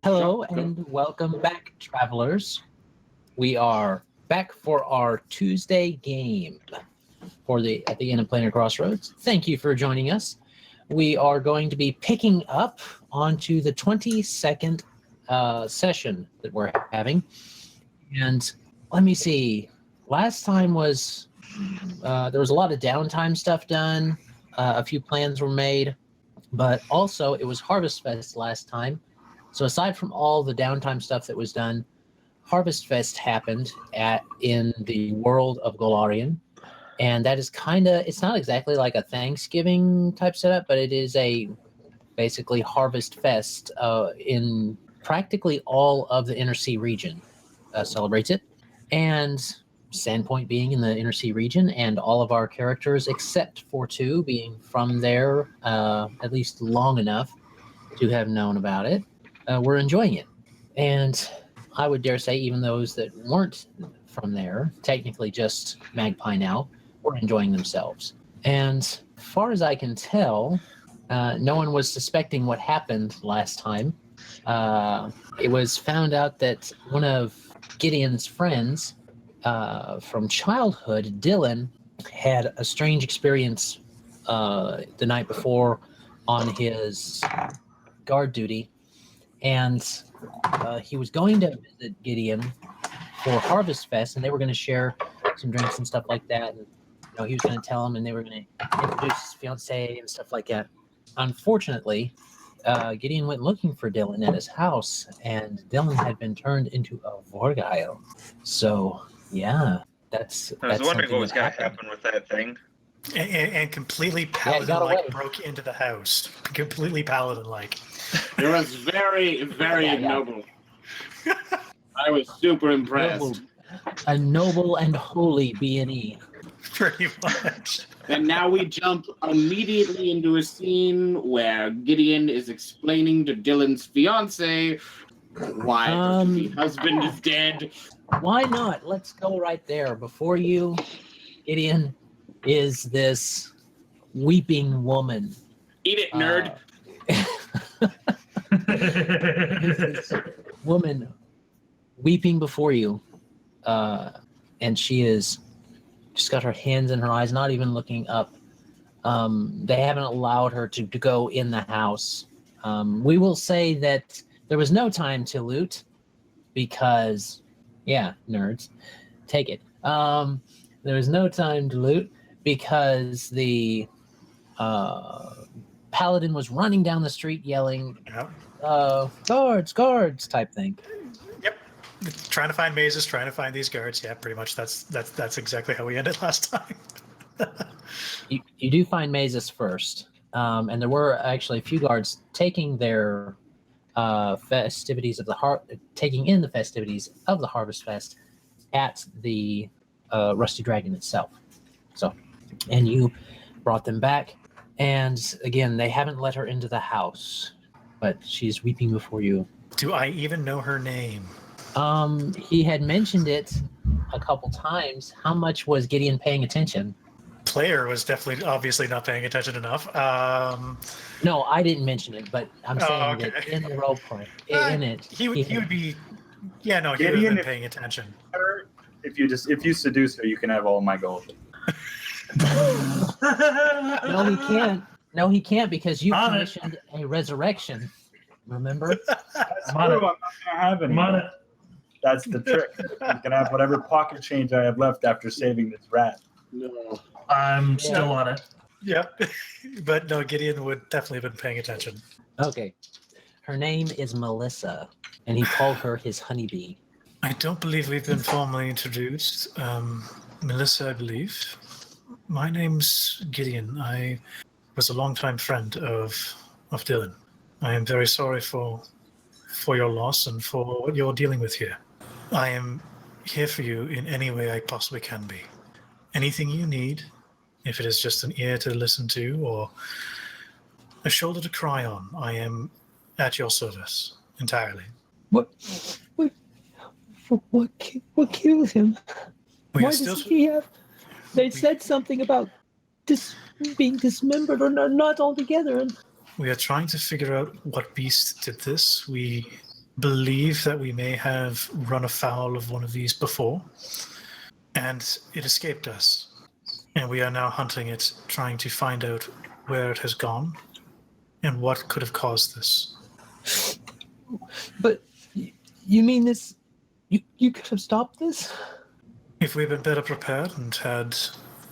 Hello and welcome back, travelers. We are back for our Tuesday game at the end of Planar Crossroads. Thank you for joining us. We are going to be picking up onto the 22nd session that we're having. And let me see. Last time was there was a lot of downtime stuff done. A few plans were made, but also it was Harvest Fest last time. So aside from all the downtime stuff that was done, Harvest Fest happened in the world of Golarion. And that is it's not exactly like a Thanksgiving type setup, but it is basically Harvest Fest in practically all of the Inner Sea region celebrates it. And Sandpoint being in the Inner Sea region, and all of our characters except for two being from there at least long enough to have known about it. We're enjoying it. And I would dare say even those that weren't from there, technically just Magpie now, were enjoying themselves. And as far as I can tell, no one was suspecting what happened last time. It was found out that one of Gideon's friends from childhood, Dylan, had a strange experience the night before on his guard duty. And he was going to visit Gideon for Harvest Fest, and they were going to share some drinks and stuff like that. And he was going to tell him, and they were going to introduce his fiancée and stuff like that. Unfortunately, Gideon went looking for Dylan at his house, and Dylan had been turned into a Vorgile. So, yeah, that's. I was wondering what was going to happen with that thing. And completely Paladin-like broke into the house. Completely Paladin-like. It was very, very ignoble. I was super impressed. A noble and holy B&E. Pretty much. And now we jump immediately into a scene where Gideon is explaining to Dylan's fiance why her husband is dead. Why not? Let's go right there. Before you, Gideon is this weeping woman. Eat it, nerd. This woman weeping before you, and she's got her hands in her eyes, not even looking up. They haven't allowed her to go in the house. We will say that there was no time to loot because, yeah, nerds, take it. There was no time to loot because the Paladin was running down the street yelling, guards type thing. Yep. Trying to find Mazus, trying to find these guards. Yeah, pretty much that's exactly how we ended last time. You do find Mazus first. And there were actually a few guards taking their festivities of taking in the festivities of the Harvest Fest at the Rusty Dragon itself. So, and you brought them back, and again, they haven't let her into the house, but she's weeping before you. Do I even know her name? He had mentioned it a couple times. How much was Gideon paying attention? Player was obviously not paying attention enough. No, I didn't mention it, but I'm saying that in the role play, in it, he would be. Yeah, no, he would have been paying attention. If you seduce her, you can have all my gold. No, he can't. No, he can't because you commissioned a resurrection. Remember? That's true. I'm not gonna have any. That's the trick. You can have whatever pocket change I have left after saving this rat. No. I'm still on it. Yep. But no, Gideon would definitely have been paying attention. Okay. Her name is Melissa, and he called her his honeybee. I don't believe we've been formally introduced. Melissa, I believe. My name's Gideon. I was a longtime friend of Dylan. I am very sorry for your loss and for what you're dealing with here. I am here for you in any way I possibly can be. Anything you need, if it is just an ear to listen to or a shoulder to cry on, I am at your service entirely. What killed him? Why does he have? They said something about being dismembered or not altogether. We are trying to figure out what beast did this. We believe that we may have run afoul of one of these before, and it escaped us. And we are now hunting it, trying to find out where it has gone and what could have caused this. But you mean this? You could have stopped this? If we'd been better prepared and had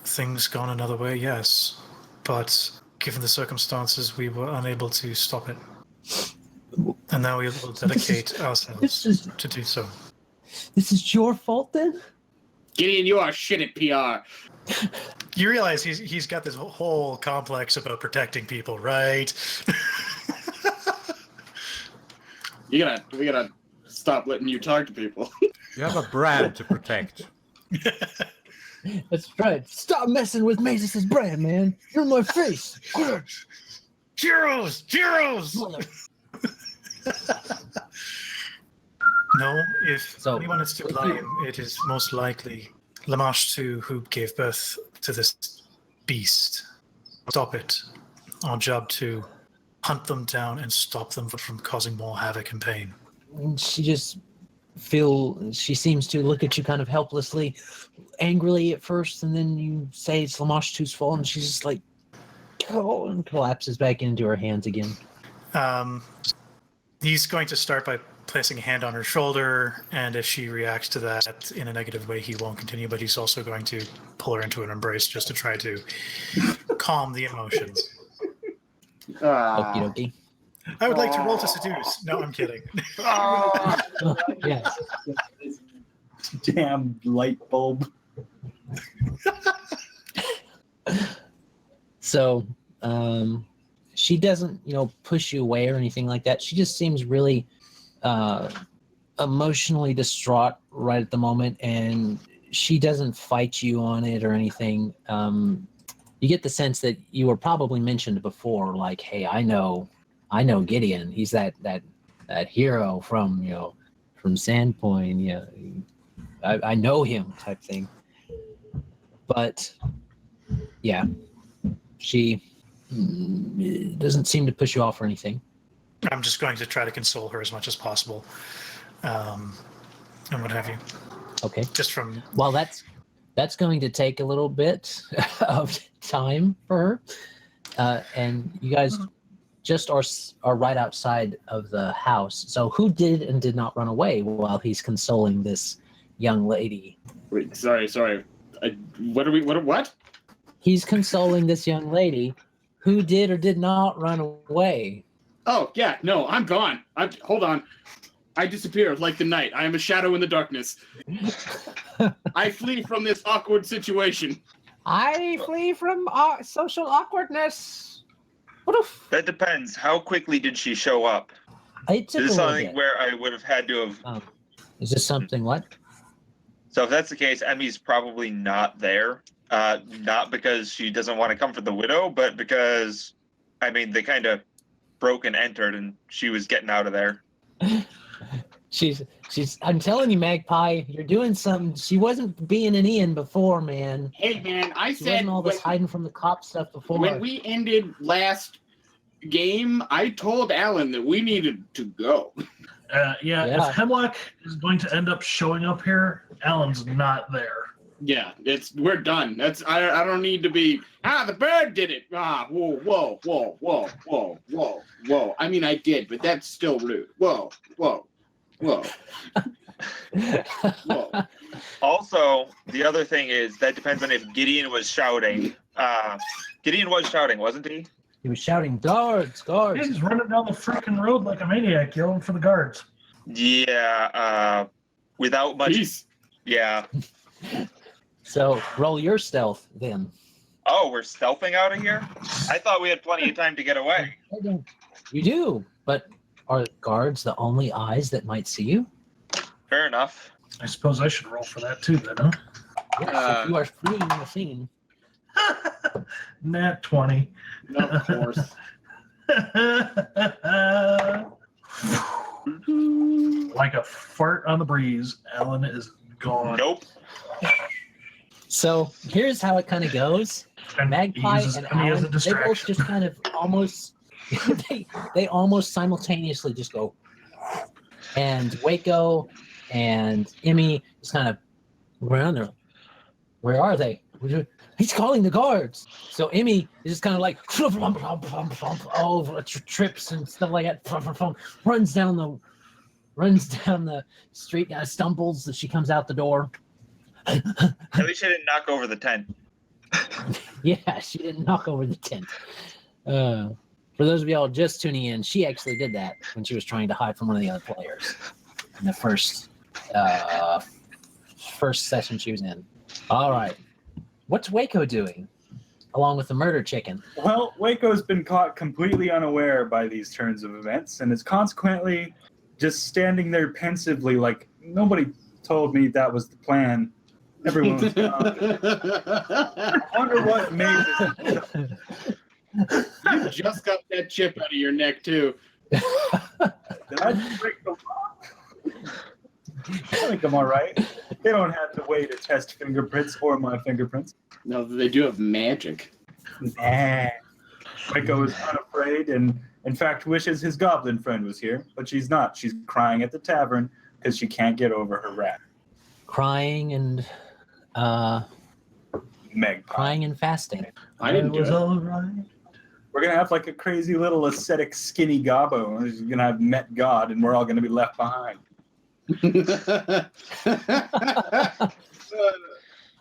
things gone another way, yes. But given the circumstances, we were unable to stop it. And now we will dedicate ourselves to do so. This is your fault then? Gideon, you are shit at PR. You realize he's got this whole complex about protecting people, right? We gotta stop letting you talk to people. You have a brand to protect. That's right. Stop messing with Mazus' brand, man. You're my face. Heroes! Heroes! No, if anyone is to blame, it is most likely Lamash 2 who gave birth to this beast. Stop it. Our job to hunt them down and stop them from causing more havoc and pain. She seems to look at you kind of helplessly, angrily at first, and then you say it's Lamash 2's fault, and she's just like, oh, and collapses back into her hands again. He's going to start by placing a hand on her shoulder, and if she reacts to that in a negative way, he won't continue, but he's also going to pull her into an embrace just to try to calm the emotions. Okie dokie. I would like to roll to seduce. No, I'm kidding. Yes. Damn light bulb. So, she doesn't, push you away or anything like that. She just seems really emotionally distraught right at the moment, and she doesn't fight you on it or anything. You get the sense that you were probably mentioned before, like, hey, I know Gideon. He's that hero from Sandpoint. Yeah, I know him, type thing. But yeah, she doesn't seem to push you off or anything. I'm just going to try to console her as much as possible, and what have you. Okay. Just from Well, that's going to take a little bit of time for her, and you guys just are right outside of the house. So who did and did not run away while he's consoling this young lady? Wait, sorry. What? He's consoling this young lady who did or did not run away. Oh, yeah, no, I'm gone. Hold on. I disappear like the night. I am a shadow in the darkness. I flee from this awkward situation. I flee from social awkwardness. That depends. How quickly did she show up? It took This is a little something bit. where I would have had to have. Is this something what? So if that's the case, Emmy's probably not there. Not because she doesn't want to comfort the widow, but because, they kind of broke and entered, and she was getting out of there. She's. I'm telling you, Magpie, you're doing something. She wasn't being an Ian before, man. Hey, man, I She said wasn't all this hiding from the cop stuff before. when we ended last game, I told Alan that we needed to go. If Hemlock is going to end up showing up here, Alan's not there. Yeah, we're done. I don't need to be. The bird did it. Whoa. I did, but that's still rude. Whoa. Also, the other thing is that depends on if Gideon was shouting. Gideon was shouting, wasn't he? He was shouting, guards. He's running down the freaking road like a maniac, yelling for the guards. Yeah, without much. Jeez. Yeah. So roll your stealth then. Oh, we're stealthing out of here? I thought we had plenty of time to get away. You do, but are guards the only eyes that might see you? Fair enough. I suppose I should roll for that too, then, huh? Yes, if you are fleeing the scene. Nat 20. Of course. Like a fart on the breeze, Alan is gone. Nope. So here's how it kind of goes. And Magpie he uses and Emmy as Alan, a they both distraction. just kind of almost, they almost simultaneously just go, And Wayko and Emmy just kind of around there. Where are they? He's calling the guards. So Emmy is just kind of like over trips and stuff like that. Runs down the street, stumbles as she comes out the door. At least she didn't knock over the tent. Yeah, she didn't knock over the tent. For those of y'all just tuning in, she actually did that when she was trying to hide from one of the other players in the first session she was in. All right. What's Wayko doing along with the murder chicken? Well, Waco's been caught completely unaware by these turns of events and is consequently just standing there pensively like, nobody told me that was the plan. Everyone's gone. I wonder what made this. You just got that chip out of your neck, too. Did I just break the lock? I think I'm all right. They don't have to wait to test fingerprints or my fingerprints. No, they do have magic. Nah. Wayko is unafraid and, in fact, wishes his goblin friend was here, but she's not. She's crying at the tavern because she can't get over her wrath. Crying and Magpie. crying and fasting. I didn't do it. all right. We're going to have like a crazy little ascetic skinny gobbo. He's going to have met God, and we're all going to be left behind.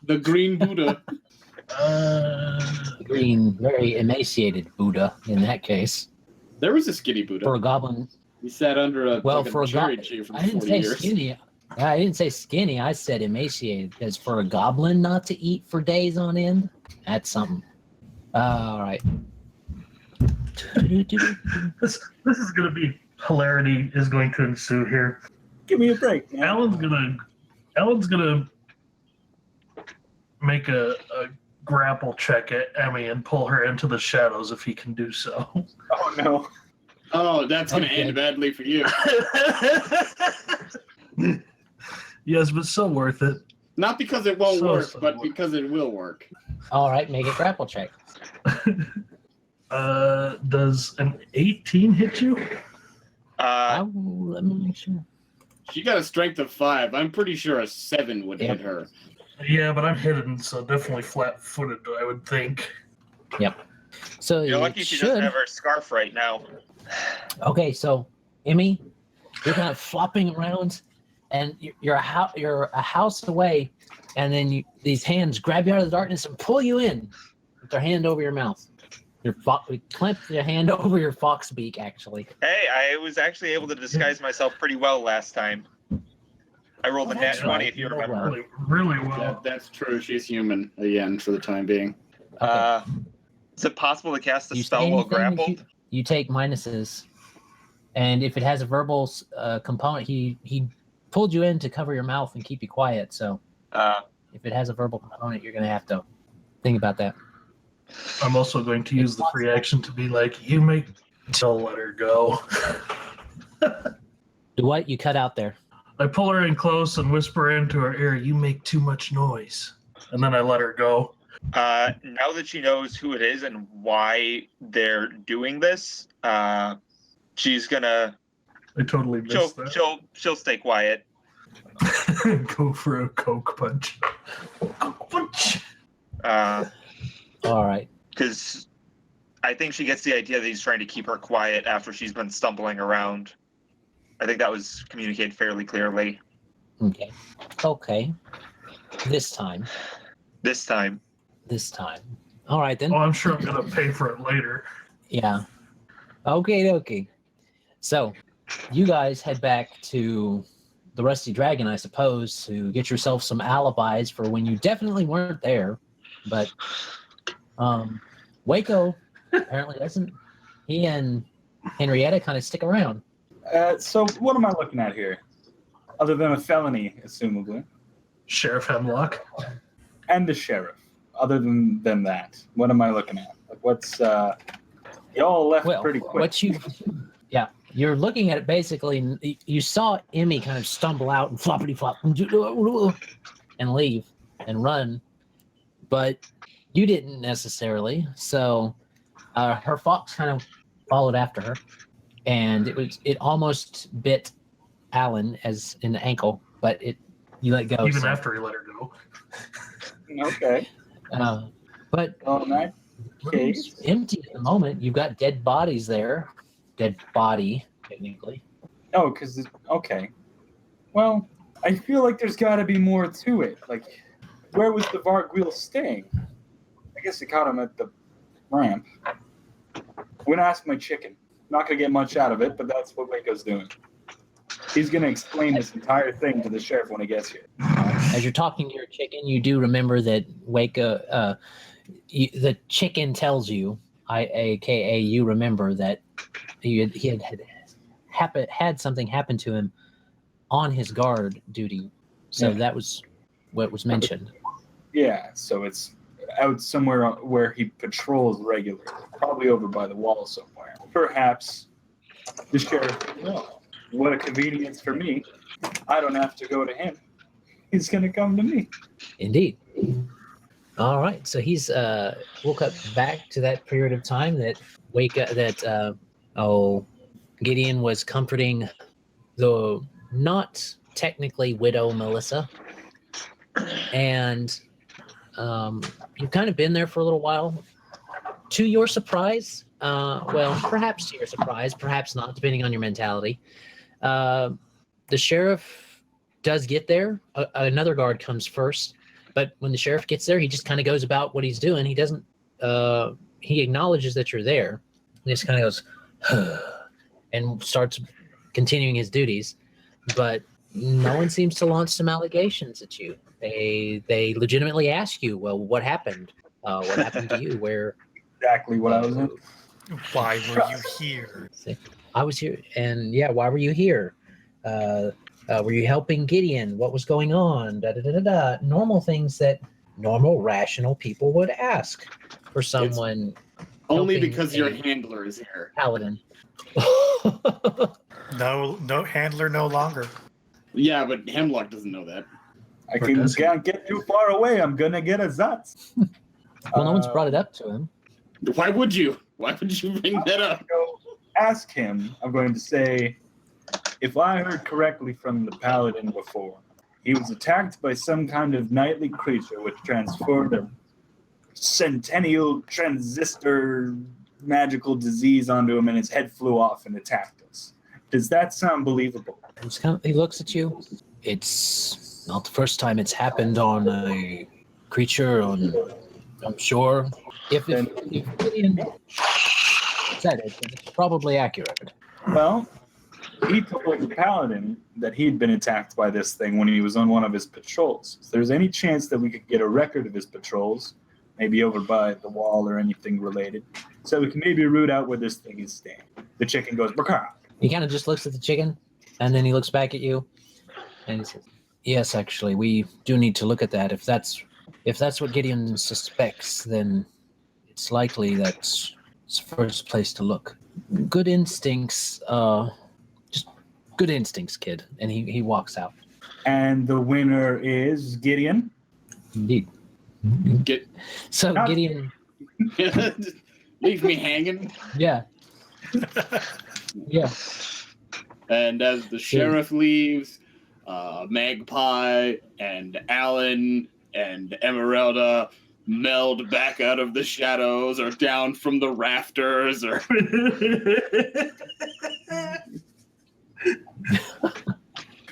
The green Buddha. Green, very emaciated Buddha in that case. There was a skinny Buddha. For a goblin. He sat under a Well, fucking for a cherry goblin, tree for I didn't 40 say years. skinny. I didn't say skinny. I said emaciated. Because for a goblin not to eat for days on end, that's something. All right. This is going to be hilarity is going to ensue here. Give me a break, man. Alan's gonna make a grapple check at Emmy and pull her into the shadows if he can do so. Oh, no. Oh, that's going to Okay. end badly for you. Yes, but so worth it. Not because it won't So work, but worth. because it will work. All right, make a grapple check. Does an 18 hit you? Let me make sure. She got a strength of 5. I'm pretty sure a 7 would hit her. Yeah, but I'm hidden, so definitely flat-footed, I would think. So You're you lucky she should. doesn't have her scarf right now. Okay, so Emmy, you're kind of flopping around, and you're a house away, and then these hands grab you out of the darkness and pull you in with their hand over your mouth. Clamp your hand over your fox beak, actually. Hey, I was actually able to disguise myself pretty well last time. I rolled a nat That's 20 right. if you Oh, remember. wow. Really well. That's true. She's human again for the time being. Okay. Is it possible to cast a You spell say while anything, grappled? You take minuses, and if it has a verbal component, he pulled you in to cover your mouth and keep you quiet. So if it has a verbal component, you're gonna have to think about that. I'm also going to use the free action to be like, you make till let her go. Do what? You cut out there. I pull her in close and whisper into her ear, you make too much noise. And then I let her go. Now that she knows who it is and why they're doing this, she's gonna I totally missed that. she'll stay quiet. Go for a Coke punch. Coke punch! All right. Because I think she gets the idea that he's trying to keep her quiet after she's been stumbling around. I think that was communicated fairly clearly. Okay. Okay. This time. All right then. Oh, I'm sure I'm going to pay for it later. Yeah. Okay. So, you guys head back to the Rusty Dragon, I suppose, to get yourself some alibis for when you definitely weren't there. But Wayko apparently doesn't. He and Henryetta kind of stick around. So what am I looking at here? Other than a felony, assumably. Sheriff Hemlock. And the sheriff. Other than that, what am I looking at? Like, what's y'all left Well, pretty quick. You're looking at it basically. You saw Emmy kind of stumble out and floppity flop and leave and run, but you didn't necessarily. So her fox kind of followed after her, and it almost bit Alan as in the ankle, but you let go. Even so, after he let her go. Okay. But Well, in that room's case, empty at the moment. You've got dead bodies there. Dead body, technically. oh, because okay. Well, I feel like there's got to be more to it. Like, where was the Vargwheel staying? I guess it caught him at the ramp. I'm gonna ask my chicken. Not gonna get much out of it, but that's what Wayko's doing. He's gonna explain this entire thing to the sheriff when he gets here. As you're talking to your chicken, you do remember that Wayko, the chicken tells you, aka you remember that he had something happen to him on his guard duty. So Yeah. that was what was mentioned. Yeah, so it's out somewhere where he patrols regularly, probably over by the wall somewhere. Perhaps the sheriff will know. What a convenience for me. I don't have to go to him. He's going to come to me. Indeed. All right. So he's we'll cut back to that period of time that Gideon was comforting the not technically widow Melissa. And you've kind of been there for a little while. To your surprise, well, perhaps to your surprise, perhaps not, depending on your mentality, the sheriff does get there. Another guard comes first, but when the sheriff gets there, he just kind of goes about what he's doing. He doesn't. He acknowledges that you're there. He just kind of goes and starts continuing his duties, but no one seems to launch some allegations at you. They legitimately ask you, well, what happened? What happened to you? Where? Exactly what I was in. Why were you here? I was here, and yeah, why were you here? Were you helping Gideon? What was going on? Da, da, da, da, da. Normal things that normal, rational people would ask for someone. Only helping because a your handler is here. Paladin. No handler no longer. Yeah, but Hemlock doesn't know that. I Or does he? can't get too far away. I'm going to get a Zatz. Well, no one's brought it up to him. Why would you? Why would you bring that up? Go ask him. I'm going to say, if I heard correctly from the Paladin before, he was attacked by some kind of nightly creature which transferred a centennial transistor magical disease onto him and his head flew off and attacked us. Does that sound believable? He looks at you. It's not the first time it's happened on a creature. I'm sure. If Gideon said it, then it's probably accurate. Well, he told the Paladin that he'd been attacked by this thing when he was on one of his patrols. If there's any chance that we could get a record of his patrols, maybe over by the wall or anything related, so we can maybe root out where this thing is staying. The chicken goes, "Brrrr." He kind of just looks at the chicken, and then he looks back at you, and he says, "Yes, actually, we do need to look at that. If that's what Gideon suspects, then it's likely that's the first place to look. Good instincts, just good instincts, kid." And he walks out. And the winner is Gideon. Indeed. So Not- Gideon, Leave me hanging. yeah, yeah. And as the sheriff leaves, Magpie and Alan and Emyrelda meld back out of the shadows or down from the rafters or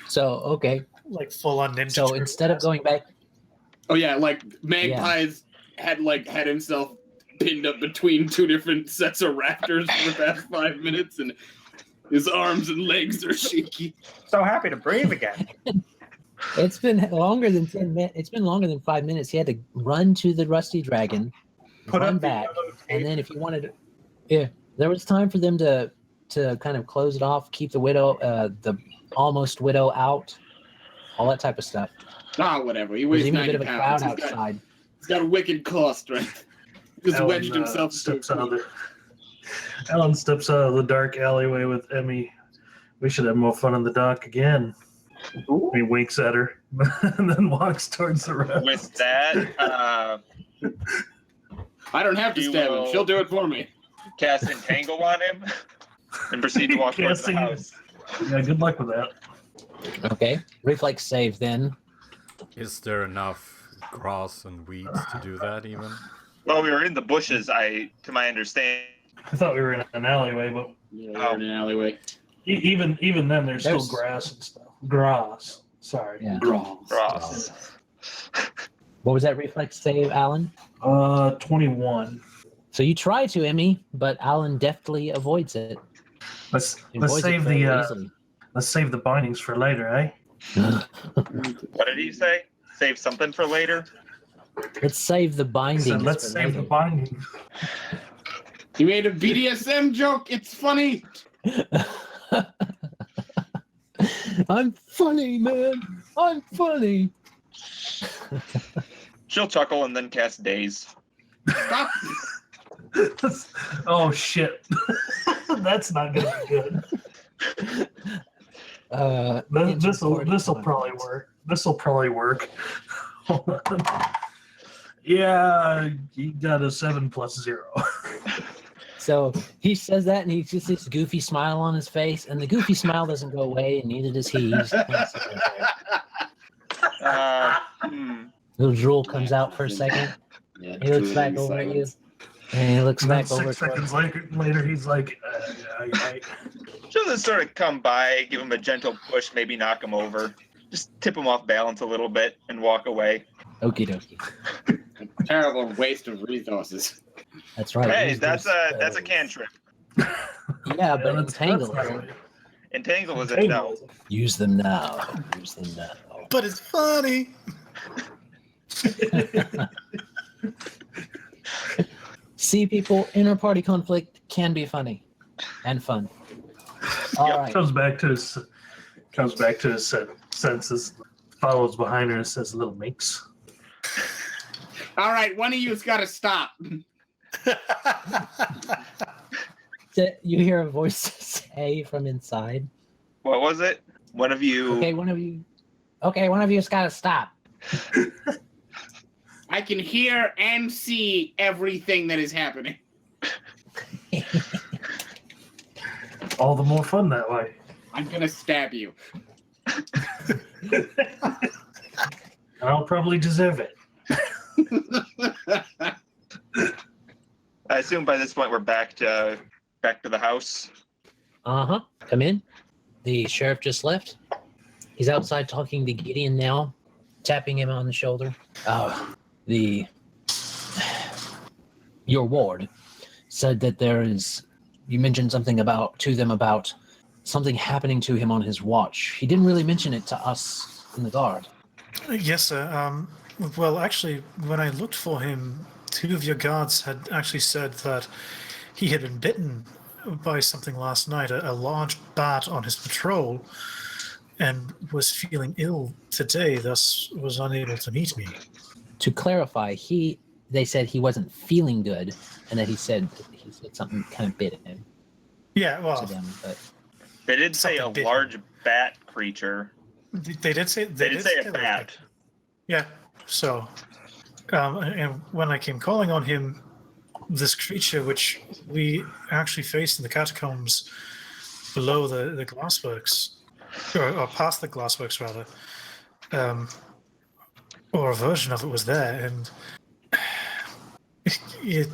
So okay. Like full on ninja. So instead of going back, oh yeah, like Magpie's had himself pinned up between two different sets of rafters for the past 5 minutes, and his arms and legs are shaky. So happy to breathe again. it's been longer than 10 minutes. It's been longer than 5 minutes. He had to run to the Rusty Dragon, run up the back, yellow tape. and then if you wanted to, yeah, there was time for them to kind of close it off, keep the widow, the almost widow out, all that type of stuff. Ah, whatever. He There's weighs even a 90 bit of a pounds. crowd outside. He's got a wicked core strength. Just Alan, wedged himself. steps out of the, Alan steps out of the dark alleyway with Emmy. We should have more fun in the dock again. He winks at her and then walks towards the rest. With that, I don't have to You stab him. will- She'll do it for me. cast Entangle on him and proceed to walk towards the Casting- house. Yeah, good luck with that. Okay. Reflex save then. Is there enough grass and weeds to do that even? Well, we were in the bushes, to my understanding. I thought we were in an alleyway, but Yeah, we're in an alleyway. even then, there's still There's- grass and stuff. Grass. Sorry. Yeah. Ross. What was that reflex save, Alan? 21. So you try to, Emmy, but Alan deftly avoids it. Let's Avoids it save fairly the easily. let's save the bindings for later, eh? What did he say? Save something for later? Let's save the bindings. So let's for save the later. bindings. He made a BDSM joke. It's funny. I'm funny, man. I'm funny. She'll chuckle and then cast Daze. Stop. Oh shit. That's not gonna be good. This'll probably work. This'll probably work. Hold on. Yeah, you got a 7 + 0. So he says that, and he's just this goofy smile on his face, and the goofy smile doesn't go away, and neither does he. He's kind of sitting there. Little drool comes out for a second. Yeah, He looks back over at you, and he looks And then back over 6 at seconds later, he's like, She'll just sort of come by, give him a gentle push, maybe knock him over. Just tip him off balance a little bit and walk away. Okie dokie. Terrible waste of resources. That's right. Hey, use that's those a spells. cantrip. Yeah, but that's entangle. not right. Entangle is a no. Use them now. Use them now. But it's funny. See, people, inter-party conflict can be funny and fun. All right. Comes back to his senses, follows behind her and says, "Little minx." All right, one of you's got to stop. You hear a voice say from inside. What was it? One of you. Okay, one of you. Okay, one of you's got to stop. I can hear and see everything that is happening. All the more fun that way. I'm gonna stab you. And I'll probably deserve it. I assume by this point we're back to the house. Uh-huh. Come in. The sheriff just left. He's outside talking to Gideon now, tapping him on the shoulder. Your ward said that you mentioned something to them about something happening to him on his watch. He didn't really mention it to us in the guard. Yes, sir. Well, actually, when I looked for him, 2 of your guards had actually said that he had been bitten by something last night, a large bat on his patrol, and was feeling ill today, thus was unable to meet me. To clarify, they said he wasn't feeling good, and that he said something kind of bit him Yeah, to well, them. But They did say a Something bit large bat creature. they did say They did say a that. bat. Yeah. So, and when I came calling on him, this creature, which we actually faced in the catacombs below the glassworks, or past the glassworks rather, or a version of it was there, and it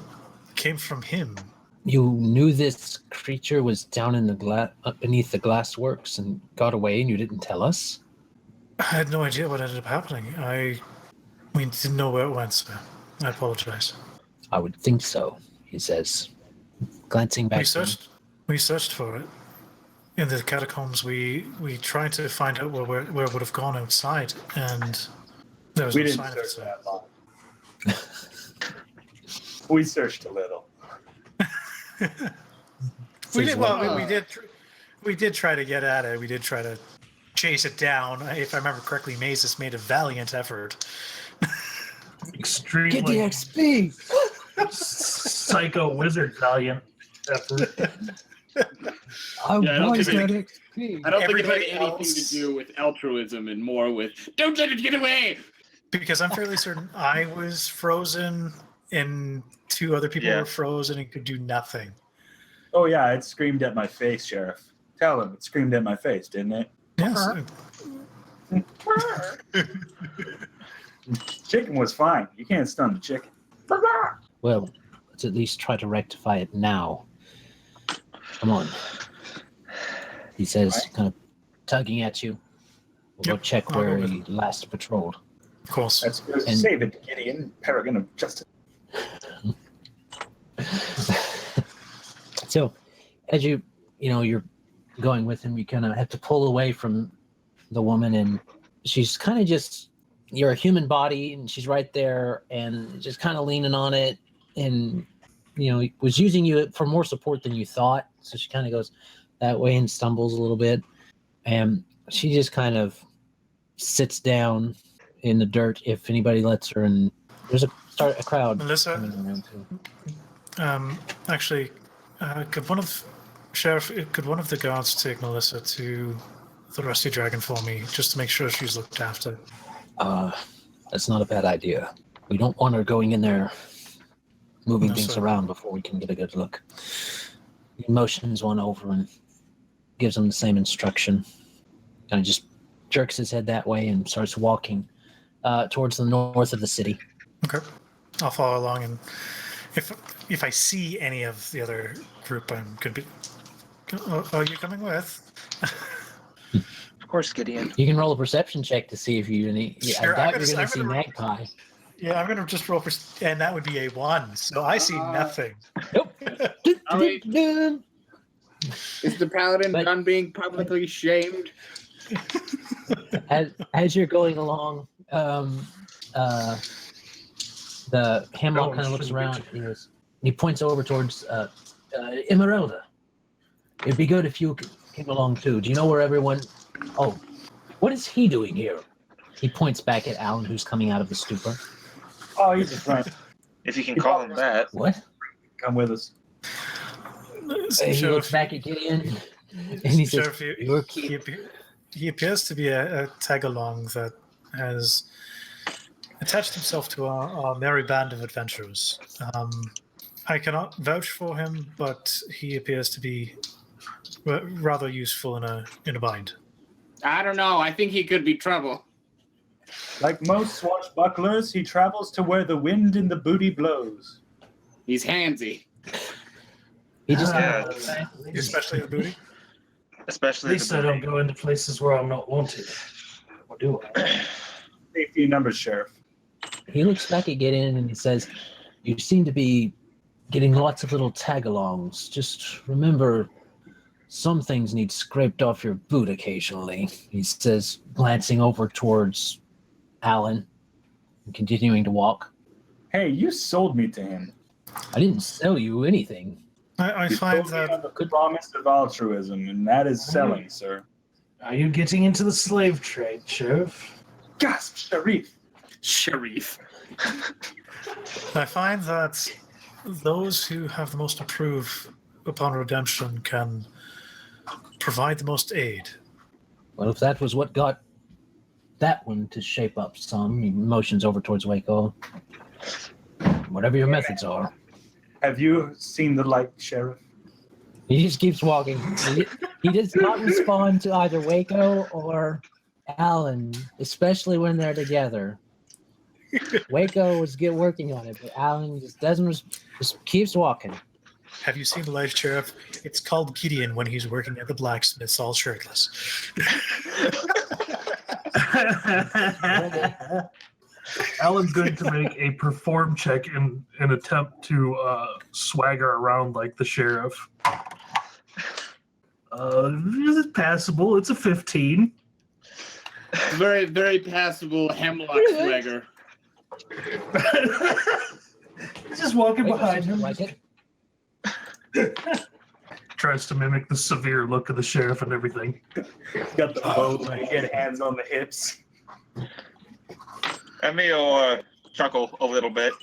came from him. you knew this creature was down in the beneath the glassworks and got away, and you didn't tell us? I had no idea what ended up happening. We didn't know where it went, so I apologize. I would think so, he says, glancing back. We searched for it in the catacombs. We tried to find out where it would have gone outside, and there was We no didn't sign of it. search that long. We searched a little. We did well. We did try to get at it. We did try to chase it down. If I remember correctly, Mazus made a valiant effort. Extremely Get the XP! psycho wizard valiant effort. I Yeah, I don't want think that it- XP. I don't think it had Everybody anything else- to do with altruism and more with "Don't let it get away." Because I'm fairly certain I was frozen and 2 other people Yeah. were frozen and could do nothing. Oh yeah, it screamed at my face, Sheriff. Tell him it screamed at my face, didn't it? Yes. Chicken was fine. You can't stun the chicken. Well, let's at least try to rectify it now. Come on. He says, kind of tugging at you. We'll go check I'll where go with he last patrolled. Of course. Let's go And- save it, Gideon, paragon of justice. So, as you're going with him, you kind of have to pull away from the woman, and she's kind of just, you're a human body, and she's right there, and just kind of leaning on it, and was using you for more support than you thought. So she kind of goes that way and stumbles a little bit, and she just kind of sits down in the dirt if anybody lets her, and there's a crowd Melissa, coming around too. actually, could one of the guards take Melissa to the Rusty Dragon for me, just to make sure she's looked after? That's not a bad idea. We don't want her going in there moving No, things sir. around before we can get a good look. He motions one over and gives him the same instruction. Kind of just jerks his head that way and starts walking towards the north of the city. Okay. I'll follow along, and if I see any of the other group, I'm going to be... Are you coming with? Of course, Gideon. You can roll a perception check to see if you Sure, I I'm doubt you're going gonna- to see I'm gonna- Magpie. Yeah, I'm going to just roll for... And that would be a 1, so I see nothing. Nope. I mean- Is the paladin But- done being publicly shamed? As you're going along, the Hamlock kind of looks around. He points over towards Emyrelda. It'd be good if you came along too. Do you know where everyone? Oh, what is he doing here? He points back at Alan, who's coming out of the stupor. Oh, he's a friend. If you can call him that. What? Come with us. He Sheriff, looks back at Gideon, and he says, Sheriff, "Your key." he appears to be a tag-along that has attached himself to our merry band of adventurers. I cannot vouch for him, but he appears to be rather useful in a bind. I don't know. I think he could be trouble. Like most swashbucklers, he travels to where the wind and the booty blows. He's handsy. He just Yeah. Especially the booty. At Especially least I don't go into places where I'm not wanted. Or do I? Safety in numbers, Sheriff. He looks back at Gideon and he says, "You seem to be getting lots of little tag-alongs. Just remember, some things need scraped off your boot occasionally," he says, glancing over towards Alan and continuing to walk. Hey, you sold me to him. "I didn't sell you anything." I You find sold me on that the promise of altruism, and that is selling, sir. Are you getting into the slave trade, Sheriff? Gasp, Sharif. Sharif. I find that those who have the most to prove upon redemption can provide the most aid. Well, if that was what got that one to shape up some, he motions over towards Wayko. Whatever your methods are. Have you seen the light, Sheriff? He just keeps walking. He does not respond to either Wayko or Alan, especially when they're together. Wayko was working on it, but Alan just doesn't. Just keeps walking. Have you seen the light, Sheriff? It's called Gideon when he's working at the blacksmith's all shirtless. Alan's going to make a perform check in an attempt to swagger around like the sheriff. Is it passable? It's a 15. Very, very passable hemlock swagger. He's just walking Wayko behind seems to him. like it. Tries to mimic the severe look of the sheriff and everything. Got the bow, get hands on the hips. Emmy will chuckle a little bit.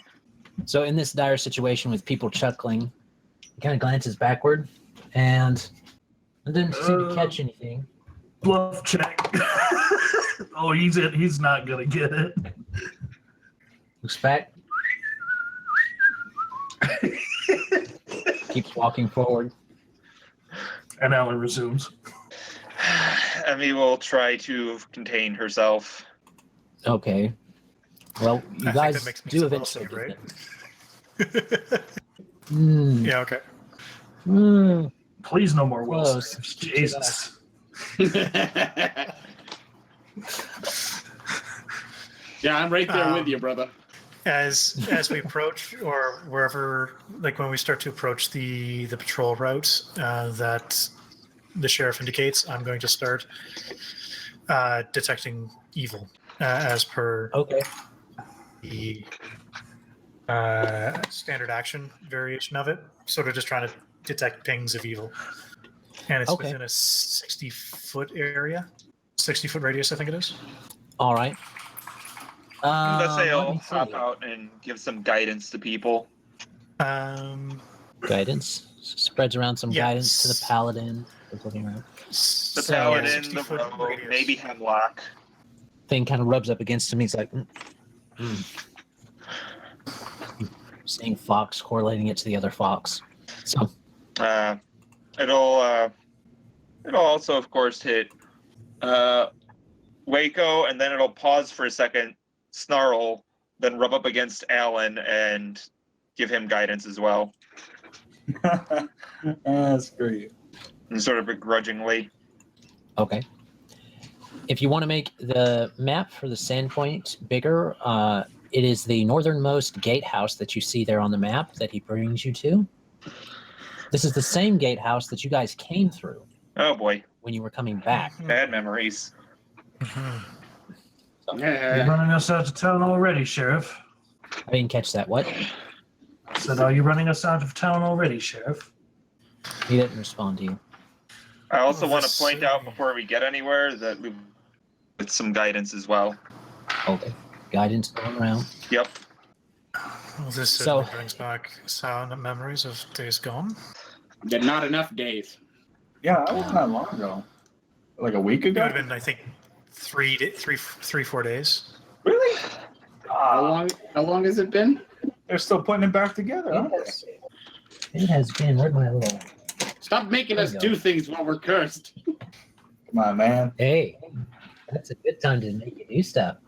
So in this dire situation with people chuckling, he kind of glances backward and didn't seem to catch anything. Bluff check. Oh, he's not gonna get it. Looks back. Keeps walking forward. And Alan resumes. Emmy will try to contain herself. Okay. Well, you I think guys that makes me do some eventually right? get them. Hmm. Yeah, okay. Hmm. Please, no more will Close. saves. Jesus. Yeah, I'm right there with you, brother. As we approach, or wherever, like when we start to approach the patrol route that the sheriff indicates, I'm going to start detecting evil as per Okay. the standard action variation of it. Sort of just trying to detect pings of evil, and it's Okay. within a 60-foot area, 60-foot radius, I think it is. All right. Let's say Let I'll me hop see. out and give some guidance to people. Guidance spreads around some guidance to the Yes. paladin. Who's looking around. The So, paladin, the 60-foot rogue, radius. maybe Hemlock. Thing kind of rubs up against him. He's like, seeing fox, correlating it to the other fox. So, It'll also, of course, hit Wayko, and then it'll pause for a second, snarl, then rub up against Alan and give him guidance as well, That's great. and sort of begrudgingly. okay. If you want to make the map for the Sandpoint bigger, it is the northernmost gatehouse that you see there on the map that he brings you to. This is the same gatehouse that you guys came through Oh boy, when you were coming back. bad memories. Mhm. You're running us out of town already, Sheriff. I didn't catch that. What? I said, are you running us out of town already, Sheriff? He didn't respond to you. I also Oh, want to this- point out before we get anywhere that we with some guidance as well. Okay. Guidance going around. Yep. Well, this So- certainly brings back sound memories of days gone. Yeah, not enough days. Yeah, that wasn't that long ago. Like a week It ago? would have been, I think, 4 days. Really? How long has it been? They're still putting it back together, aren't they? It has been. Where'd my little. Stop making There us you go. do things while we're cursed. Come on, man. Hey, that's a good time to make you do stuff.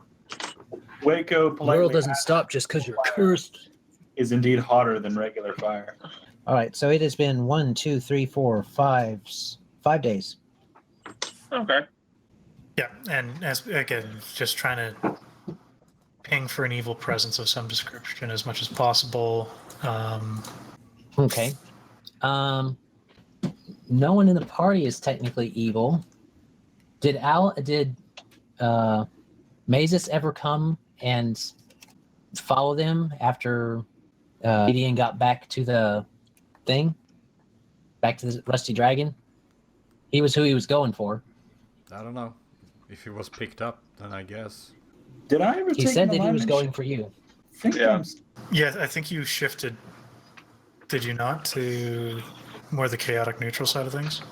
Waco The politely world doesn't asked, stop just because you're cursed. is indeed hotter than regular fire. All right. So it has been 1, 2, 3, 4, 5 days. Okay. Yeah, and as again, just trying to ping for an evil presence of some description as much as possible. Okay. No one in the party is technically evil. Did Mazus ever come and follow them after Gideon got back to the thing? Back to the Rusty Dragon? He was who he was going for. I don't know. If he was picked up, then I guess. Did I ever He take said an that he was alignment going shift? for you. I think Yeah. I'm Yeah, I think you shifted, did you not, to more the chaotic neutral side of things?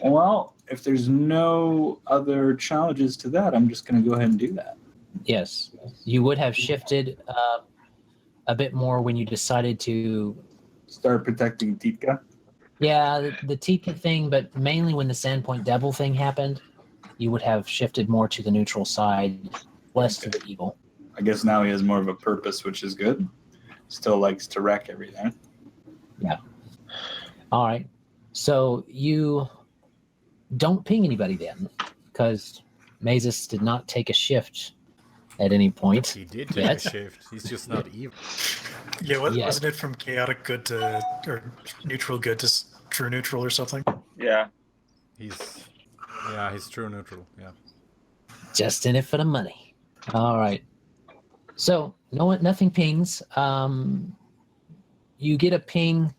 Well, if there's no other challenges to that, I'm just going to go ahead and do that. Yes. You would have shifted a bit more when you decided to. Start protecting Tika. Yeah, the Tika thing, but mainly when the Sandpoint Devil thing happened, you would have shifted more to the neutral side, less to the evil. I guess now he has more of a purpose, which is good. Still likes to wreck everything. All right. So you don't ping anybody then, because Mazus did not take a shift at any point. He did take Yes. a shift. He's just not evil. Yeah, Yeah. wasn't it from chaotic good to, or neutral good to true neutral or something? Yeah. He's true neutral. Yeah. Just in it for the money. All right. So nothing pings. You get a ping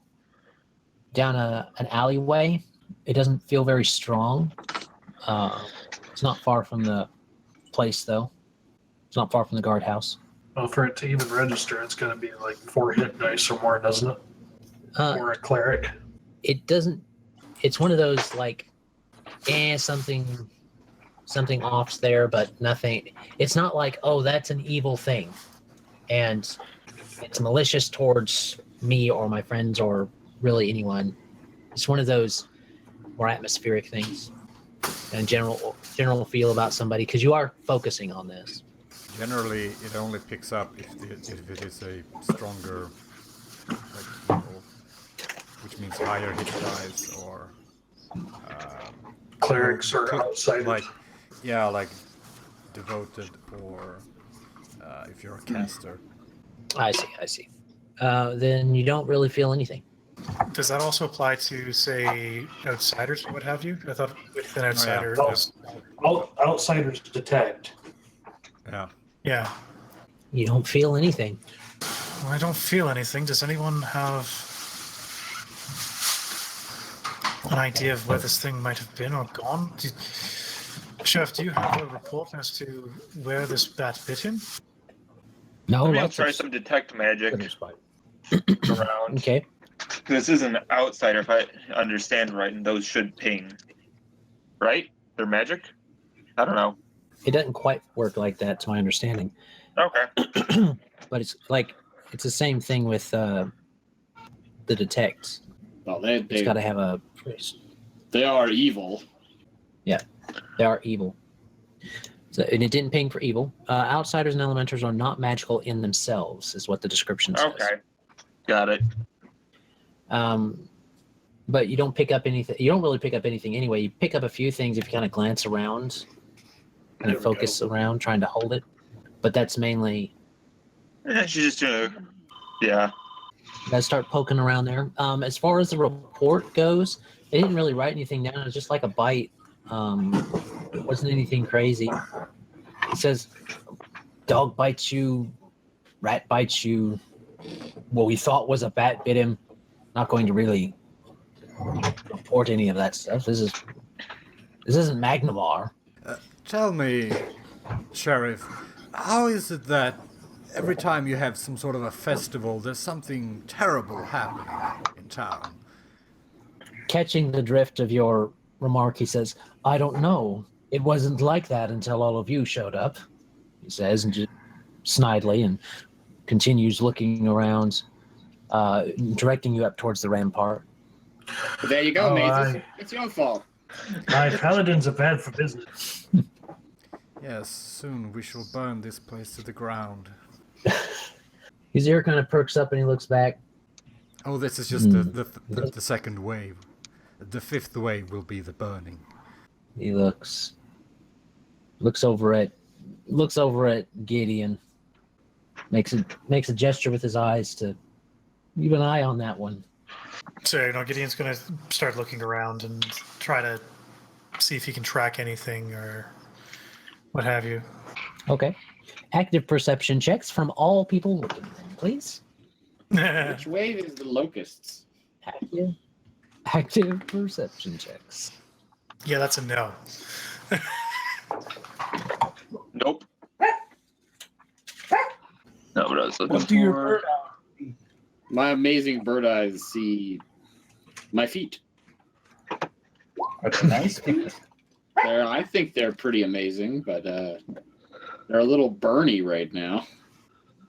down an alleyway. It doesn't feel very strong. It's not far from the place, though. It's not far from the guardhouse. Well, for it to even register, it's going to be like 4 hit dice or more, doesn't it? Or a cleric. It doesn't. It's one of those like, something off's there, but nothing. It's not like, oh, that's an evil thing, and it's malicious towards me or my friends or really anyone. It's one of those more atmospheric things. and general feel about somebody, because you are focusing on this. Generally, it only picks up if it is a stronger, like, evil, which means higher hit dice or Clerics or outsiders. like devoted or if you're a caster. I see. Then you don't really feel anything. Does that also apply to, say, outsiders or what have you? I thought with an outsider, Oh. there's- Outsiders detect. Yeah. yeah. You don't feel anything. Well, I don't feel anything. Does anyone have an idea of where this thing might have been or gone? Chef, do you have a report as to where this bat bit him? No, Maybe I'll lots try of some detect magic around. Okay. This is an outsider, if I understand right, and those should ping. Right? They're magic? I don't know. It doesn't quite work like that, to my understanding. Okay. But it's the same thing with the detects. Well, It's got to have a priest. they are evil. They are evil. So, and it didn't ping for evil. Outsiders and elementals are not magical in themselves, is what the description says. Okay. Got it. But you don't pick up anything. You don't really pick up anything anyway. You pick up a few things if you kind of glance around, kind There of we focus around, trying to hold it. But that's mainly Yeah, she's just doing yeah. you guys start poking around there. As far as the report goes, they didn't really write anything down. It was just like a bite. It wasn't anything crazy. It says, dog bites you, rat bites you. What we thought was a bat bit him. Not going to really report any of that stuff. This isn't Magnavar. Tell me, Sheriff, how is it that every time you have some sort of a festival, there's something terrible happening in town? Catching the drift of your remark, he says, I don't know. It wasn't like that until all of you showed up, he says, and just snidely, and continues looking around, directing you up towards the rampart. But there you go, Oh, Mazus. It's your fault. My paladins are bad for business. Yes, soon we shall burn this place to the ground. His ear kind of perks up and he looks back. Oh, this is just the second wave. The fifth wave will be the burning. He looks over at Gideon. Makes a gesture with his eyes to keep an eye on that one. So, Gideon's going to start looking around and try to see if he can track anything or what have you. Okay. Active perception checks from all people looking, please. Which wave is the locusts? Active perception checks. Yeah, that's a no. Nope. Not what I was looking What do your for. bird My amazing bird eyes see my feet. Are they nice feet? I think they're pretty amazing, but they're a little burny right now.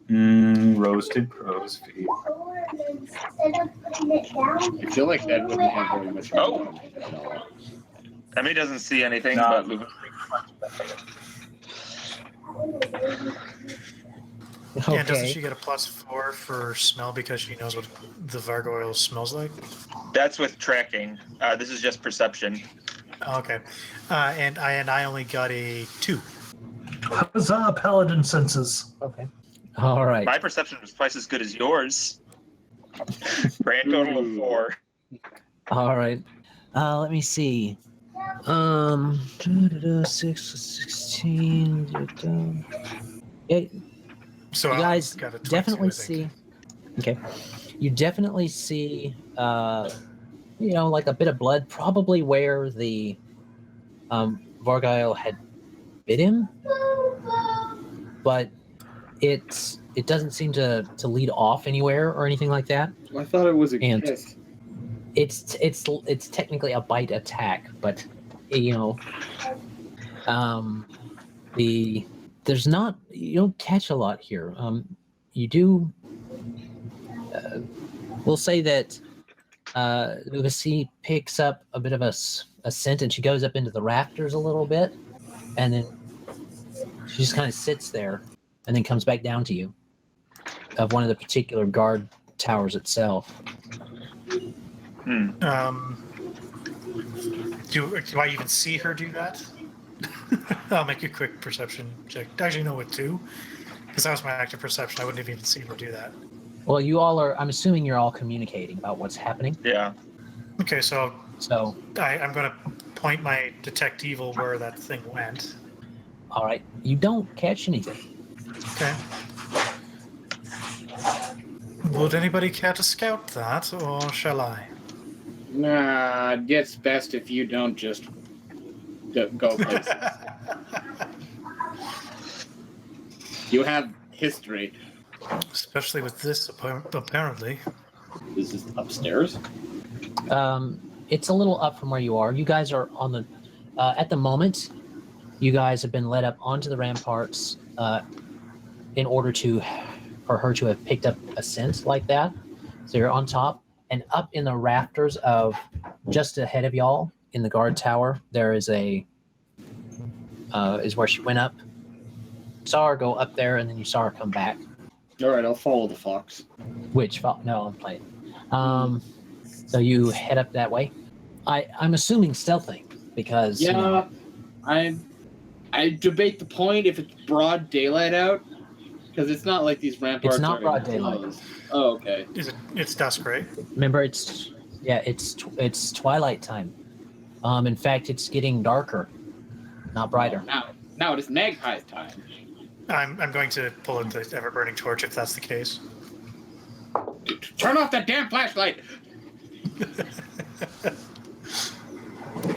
Roasted crow's feet. I feel like that wouldn't have very much. Oh. At all. Emmy doesn't see anything, No. but Lucas. Yeah, doesn't Okay. she get a +4 for smell because she knows what the gargoyle smells like? That's with tracking. This is just perception. Okay. And I only got a 2. Huzzah, paladin senses. Okay. All right. My perception was twice as good as yours. Grand total of 4. All right. Let me see. 6, 16. Yeah, So you I guys got a 22, definitely I think. see. Okay. You definitely see, like a bit of blood, probably where the Vargile had bit him, but it doesn't seem to lead off anywhere or anything like that. I thought it was a And- kiss. It's technically a bite attack, but there's not, you don't catch a lot here. You do. We'll say that Lucy picks up a bit of a scent, and she goes up into the rafters a little bit, and then she just kind of sits there, and then comes back down to you, of one of the particular guard towers itself. Do I even see her do that? I'll make a quick perception check. Actually, no, with 2, because that was my active perception. I wouldn't have even seen her do that. Well, you all are. I'm assuming you're all communicating about what's happening. Yeah. Okay, so So, I'm going to point my detect evil where that thing went. all right, you don't catch anything. Okay. Would anybody care to scout that, or shall I? Nah, it's best if you don't just go places. You have history. Especially with this, apparently. Is this upstairs? It's a little up from where you are. You guys are on the. At the moment, you guys have been led up onto the ramparts in order for her to have picked up a scent like that. So you're on top, and up in the rafters of just ahead of y'all in the guard tower, there is is where she went up. Saw her go up there, and then you saw her come back. All right, I'll follow the fox. No, I'm playing. So you head up that way. I'm assuming stealthing because Yeah, I debate the point if it's broad daylight out, because it's not like these ramparts. It's not are broad daylight. closed. Oh, okay. It's dusk, right? remember it's twilight time. In fact, it's getting darker, not brighter. Now it is Magpie's time. I'm going to pull out the ever-burning torch if that's the case. Turn off that damn flashlight.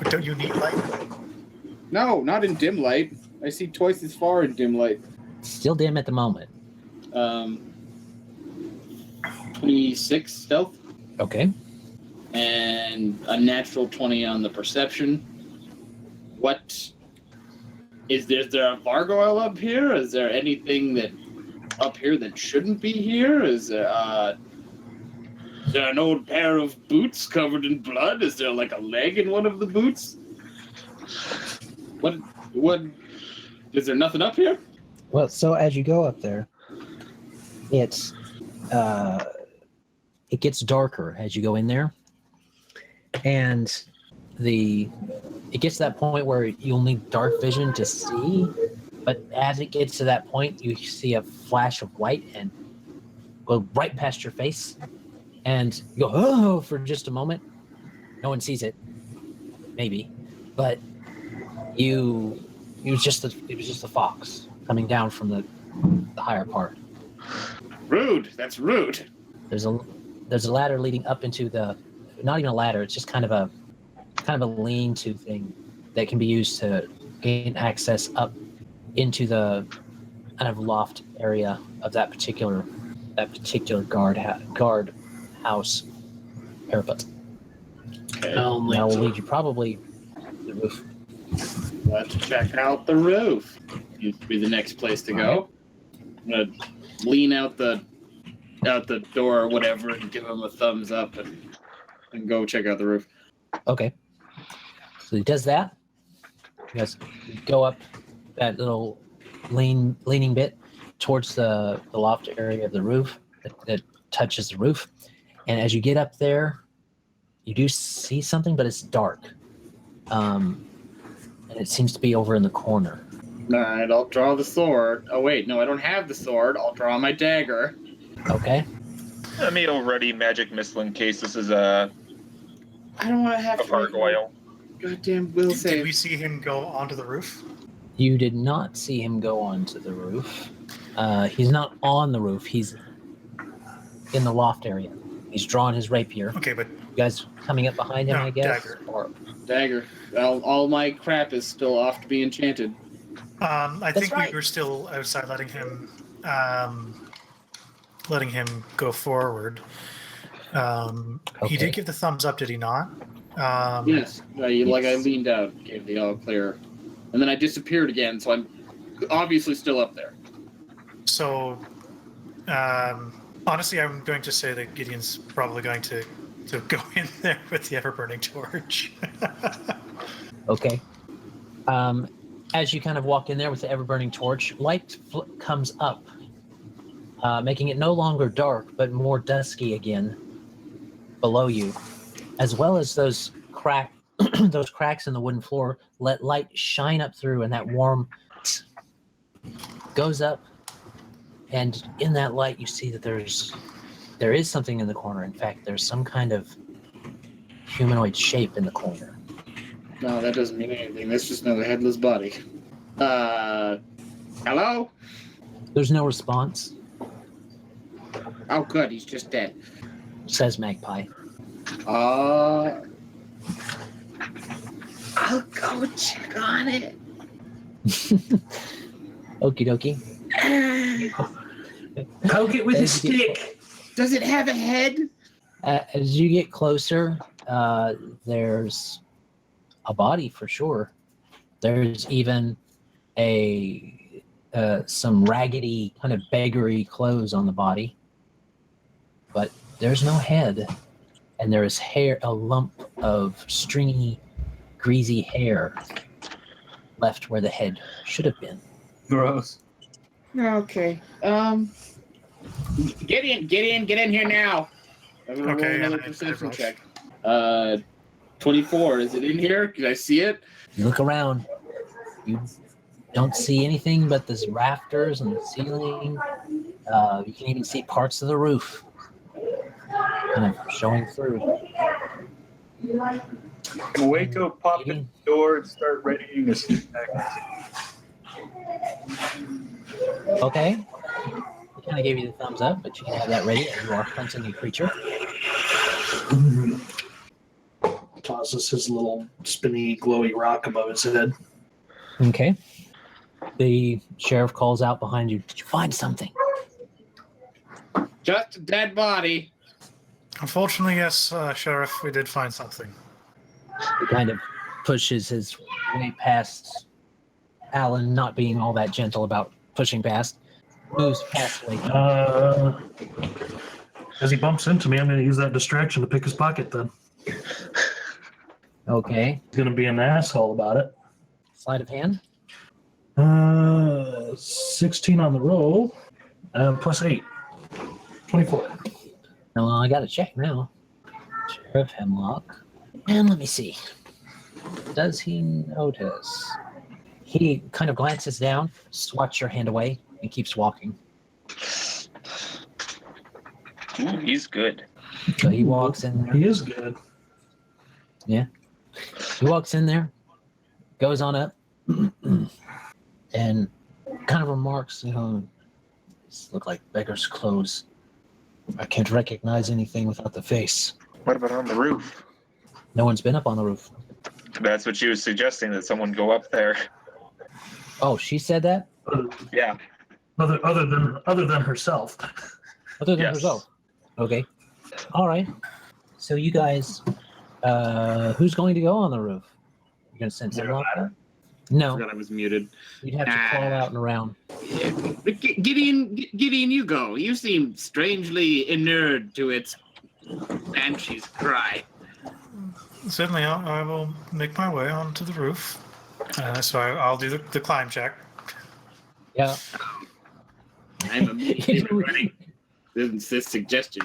Don't you need light? No, not in dim light. I see twice as far in dim light. Still dim at the moment. 26 stealth Okay. and a natural 20 on the perception. What is there a gargoyle up here? Is there anything that up here that shouldn't be here? Is there an old pair of boots covered in blood? Is there like a leg in one of the boots? What is there nothing up here? Well, so as you go up there, it gets darker as you go in there, and it gets to that point where you'll need dark vision to see. But as it gets to that point, you see a flash of white and go right past your face, and you go oh for just a moment. No one sees it, maybe, but it was just a fox coming down from the higher part. Rude. That's rude. There's a ladder leading up into not even a ladder. It's just kind of a lean-to thing that can be used to gain access up into the kind of loft area of that particular guard house parapet. Okay. Now we'll lead you probably to the roof. Let's check out the roof. Used to be the next place to go. I'm gonna lean out the door or whatever and give him a thumbs up and go check out the roof. Okay. So he does that. You guys go up that little leaning bit towards the loft area of the roof that touches the roof. And as you get up there, you do see something, but it's dark. And it seems to be over in the corner. All right, I'll draw the sword. Oh wait, no, I don't have the sword. I'll draw my dagger. Okay. Let me already magic missile in case this is a I don't want to have gargoyle. Goddamn will Did save. we see him go onto the roof? You did not see him go onto the roof. He's not on the roof. He's in the loft area. He's drawn his rapier. Okay, but You guys coming up behind him, No, I guess? dagger. Or Dagger. All my crap is still off to be enchanted. I think right. we were still outside letting him go forward. He Okay. did give the thumbs up, did he not? Yes. I leaned out, gave the all clear. And then I disappeared again, so I'm obviously still up there. So, honestly, I'm going to say that Gideon's probably going to go in there with the ever-burning torch. Okay. As you kind of walk in there with the ever-burning torch, light comes up, making it no longer dark, but more dusky again below you, as well as those those cracks in the wooden floor let light shine up through, and that warm goes up, and in that light you see that there is something in the corner. In fact, there's some kind of humanoid shape in the corner. No, that doesn't mean anything. That's just another headless body. Hello? There's no response, Oh, good. He's just dead. says Magpie. I'll go check on it. Okie dokie. Poke it with a As you get- stick. Does it have a head? As you get closer, there's a body for sure. There's even some raggedy kind of beggery clothes on the body, but there's no head, and there is a lump of stringy, greasy hair left where the head should have been. Gross. Okay. Get in here now. I'm gonna roll Okay, another I perception roll. check. 24. Is it in here? Can I see it? You look around, you don't see anything but this rafters and the ceiling. You can even see parts of the roof kind of showing through. Wayko pop in the door and start readying a sneak attack. Okay. He kind of gave you the thumbs up, but you can have that ready. You are hunting a creature. Tosses his little spinny, glowy rock above his head. Okay. The sheriff calls out behind you. Did you find something? Just a dead body. Unfortunately, yes, Sheriff, we did find something. He kind of pushes his way past Alan, not being all that gentle about pushing past. Moves past Wayko. As he bumps into me, I'm going to use that distraction to pick his pocket then. Okay. He's going to be an asshole about it. Sleight of hand. 16 on the roll, plus 8. 24. No, I got to check now. Sheriff Hemlock. And let me see. Does he notice? He kind of glances down, swats your hand away, and keeps walking. Ooh, he's good. So he walks in there. He is good. Yeah. He walks in there, goes on up, and kind of remarks, these look like beggar's clothes. I can't recognize anything without the face. What about on the roof? No one's been up on the roof. That's what she was suggesting, that someone go up there. Oh, she said that? Yeah. Other than herself. Other than Yes. herself. Okay. All right. So you guys, who's going to go on the roof? You're going to send Hemlock up? No, Forgot I was muted. you'd have to call out and around. Gideon, you go. You seem strangely inured to its banshee's cry. Certainly, I will make my way onto the roof. So I'll do the climb check. Yeah. I'm immediately regretting this suggestion.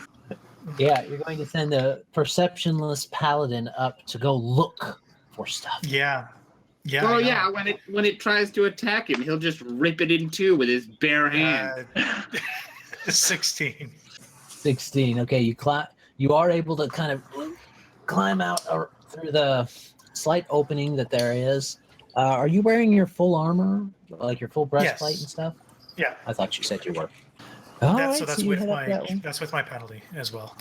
Yeah, you're going to send a perceptionless paladin up to go look for stuff. Yeah. Yeah. Oh I know. yeah, when it tries to attack him, he'll just rip it in two with his bare hand. 16. 16. Okay, you are able to kind of climb out through the slight opening that there is. Are you wearing your full armor, like your full breastplate Yes. and stuff? Yeah. I thought you said you were. All right, That's so you with head up that way. that's with my penalty as well.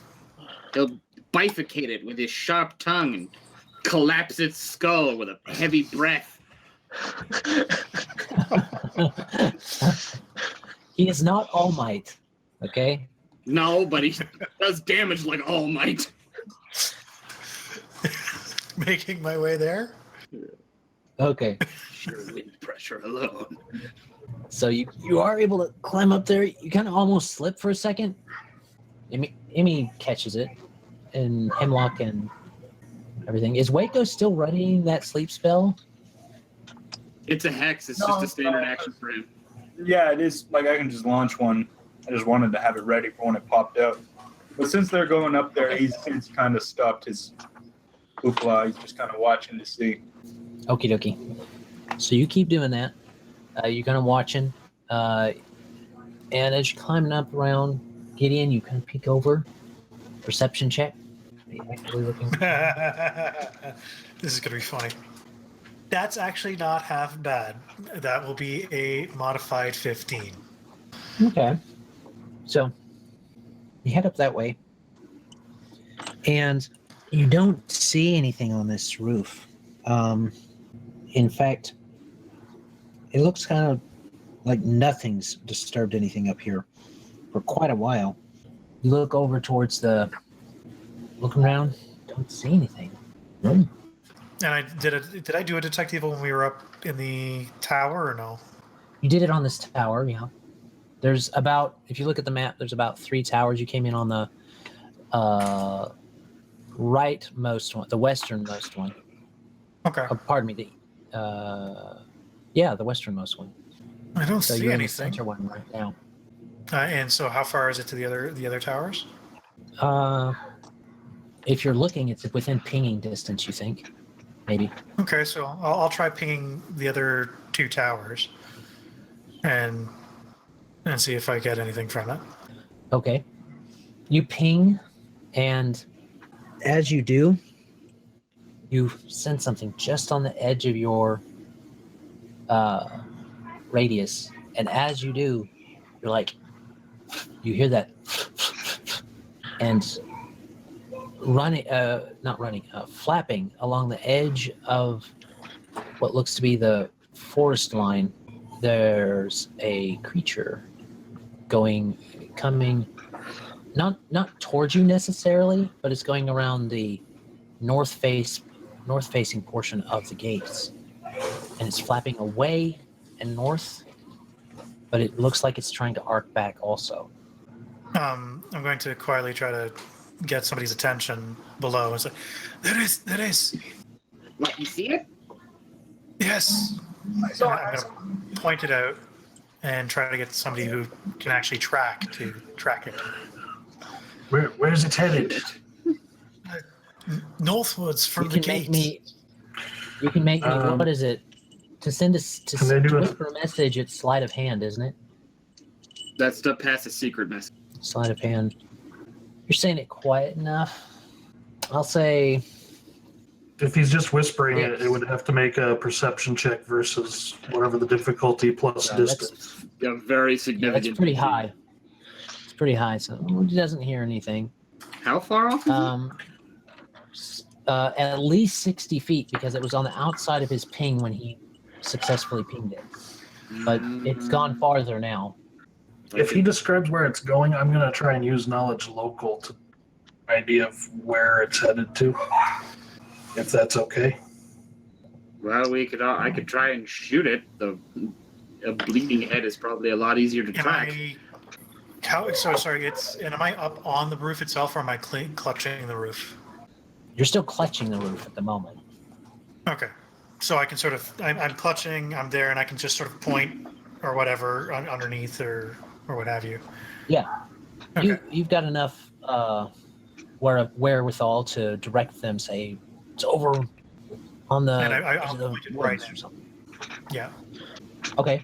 He'll bifurcate it with his sharp tongue and collapse its skull with a heavy breath. He is not All Might, okay? No, but he does damage like All Might. Making my way there. Okay. Sheer wind pressure alone. So you are able to climb up there. You kind of almost slip for a second. Emmy catches it, and Hemlock and everything. Is Wayko still running that sleep spell? It's a hex. It's No, just a standard action for him. Yeah, it is. Like, I can just launch one. I just wanted to have it ready for when it popped out. But since they're going up there, he's kind of stopped his hoopla. He's just kind of watching to see. Okie dokie. So you keep doing that. You're kind of watching. And as you're climbing up around Gideon, you kind of peek over. Perception check. Are you actually looking? This is going to be funny. That's actually not half bad. That will be a modified 15. Okay. So you head up that way. And you don't see anything on this roof. In fact, it looks kind of like nothing's disturbed anything up here for quite a while. You look over towards look around, don't see anything. And did I do a detective when we were up in the tower or no? You did it on this tower, yeah. There's about, if you look at the map, there's about 3 towers. You came in on the rightmost one, the westernmost one. Okay. Pardon me, the westernmost one. I don't So see you're in the anything. center one right now. And so how far is it to the other towers? If you're looking, it's within pinging distance, you think? Maybe. Okay, so I'll try pinging the other 2 towers and see if I get anything from it. Okay. You ping, and as you do, you sense something just on the edge of your radius. And as you do, you're like, you hear that, and flapping along the edge of what looks to be the forest line, there's a creature coming, not towards you necessarily, but it's going around the north facing portion of the gates, and it's flapping away and north, but it looks like it's trying to arc back also. I'm going to quietly try to get somebody's attention below and say, there is. What, you see it? Yes. I'm going to point it out and try to get somebody who can actually track it. Where's it headed? Northwards from the gate. You can make me. What is it? To send to whisper a message, it's sleight of hand, isn't it? That's to pass a secret message. Sleight of hand. You're saying it quiet enough. I'll say. If he's just whispering it, it would have to make a perception check versus whatever the difficulty plus distance. Yeah, very significant. That's pretty high. It's pretty high, so he doesn't hear anything. How far off? At least 60 feet, because it was on the outside of his ping when he successfully pinged it. But it's gone farther now. If he describes where it's going, I'm going to try and use knowledge local to idea of where it's headed to, if that's okay. Well, I could try and shoot it. A bleeding head is probably a lot easier to track. Am I up on the roof itself, or am I clutching the roof? You're still clutching the roof at the moment. Okay. So I can sort of, I'm clutching, I'm there, and I can just sort of point or whatever underneath or what have you. Yeah. Okay. You've got enough wherewithal to direct them, say, it's over on the And I'll point it right or something. Yeah. Okay.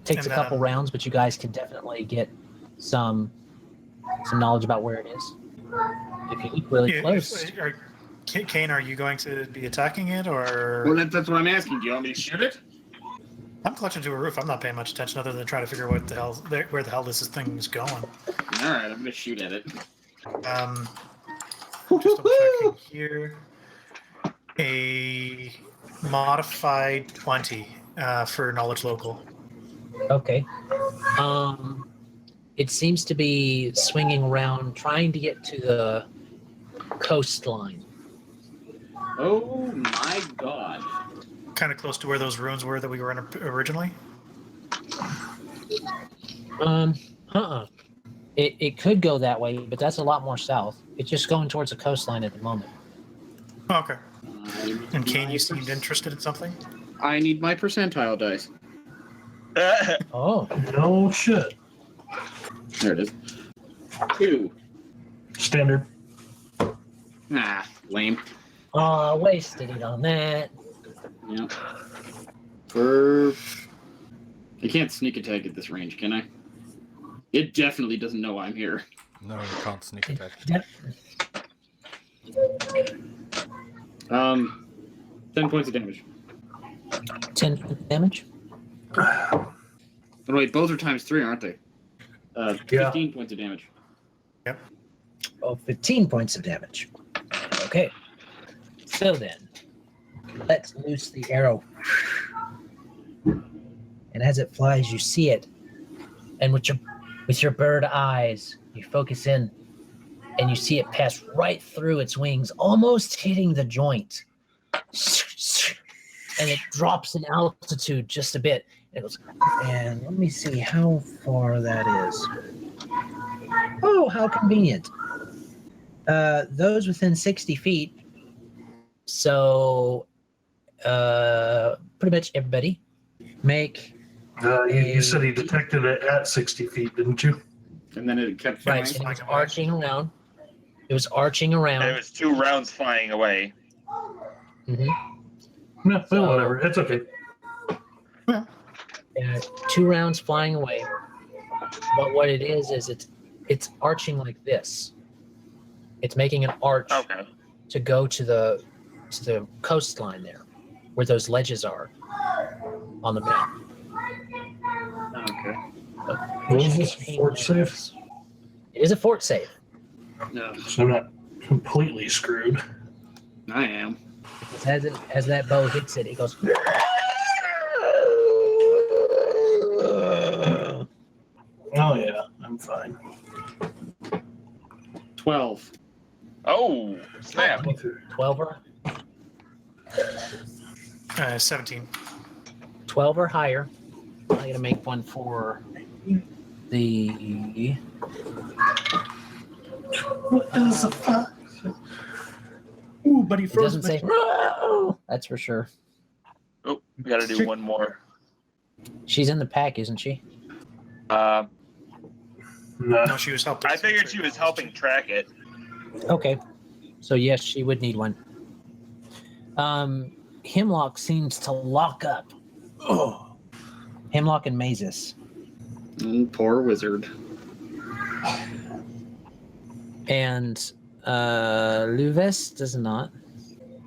Takes And a couple then, rounds, but you guys can definitely get some knowledge about where it is. If you look really close. Kane, are you going to be attacking it, or? Well, that's what I'm asking. Do you want me to shoot it? I'm clutching to a roof. I'm not paying much attention other than trying to figure where the hell this thing is going. All right, I'm gonna shoot at it. Just double checking here. A modified 20 for knowledge local. Okay. It seems to be swinging around, trying to get to the coastline. Oh my god. Kind of close to where those ruins were that we were in originally? It could go that way, but that's a lot more south. It's just going towards the coastline at the moment. Okay. I And Kane, need you my seemed interested in something? I need my percentile dice. Oh, No shit. There it is. 2. Standard. Ah, lame. oh, wasted it on that. Yeah. I can't sneak attack at this range, can I? It definitely doesn't know I'm here. No, you can't sneak attack. 10 points of damage. 10 damage. Oh, wait, both are times 3, aren't they? 15 points of damage. Oh, 15 points of damage. Okay. So then, let's loose the arrow. And as it flies, you see it. And with your bird eyes, you focus in, and you see it pass right through its wings, almost hitting the joint. And it drops in altitude just a bit. It goes, and let me see how far that is. Oh, how convenient. Those within 60 feet. So, pretty much everybody make. You said he detected it at 60 feet, didn't you? And then it kept flying. Right, and it was arching around. It was arching around. And it was 2 rounds flying away. Mm-hmm. No, well, whatever. It's okay. 2 rounds flying away. But what it is it's arching like this. It's making an arch Okay. to go to the coastline there, where those ledges are on the map. Okay. What is this, fort safe? It is a fort safe. No, So I'm not completely screwed. I am. As that bow hits it, it goes. Oh, yeah, I'm fine. 12. Oh, snap. 12 or 17. 12 or higher. I'm gonna make one for the. What is the fuck? Ooh, but he It froze. doesn't say. "No." That's for sure. Oh, we gotta do one more. She's in the pack, isn't she? Uh, No. No, she was helping. I figured she was helping track it. Okay. So yes, she would need one. Hemlock seems to lock up. Oh. Hemlock and Mazus. Poor wizard. And Luves does not.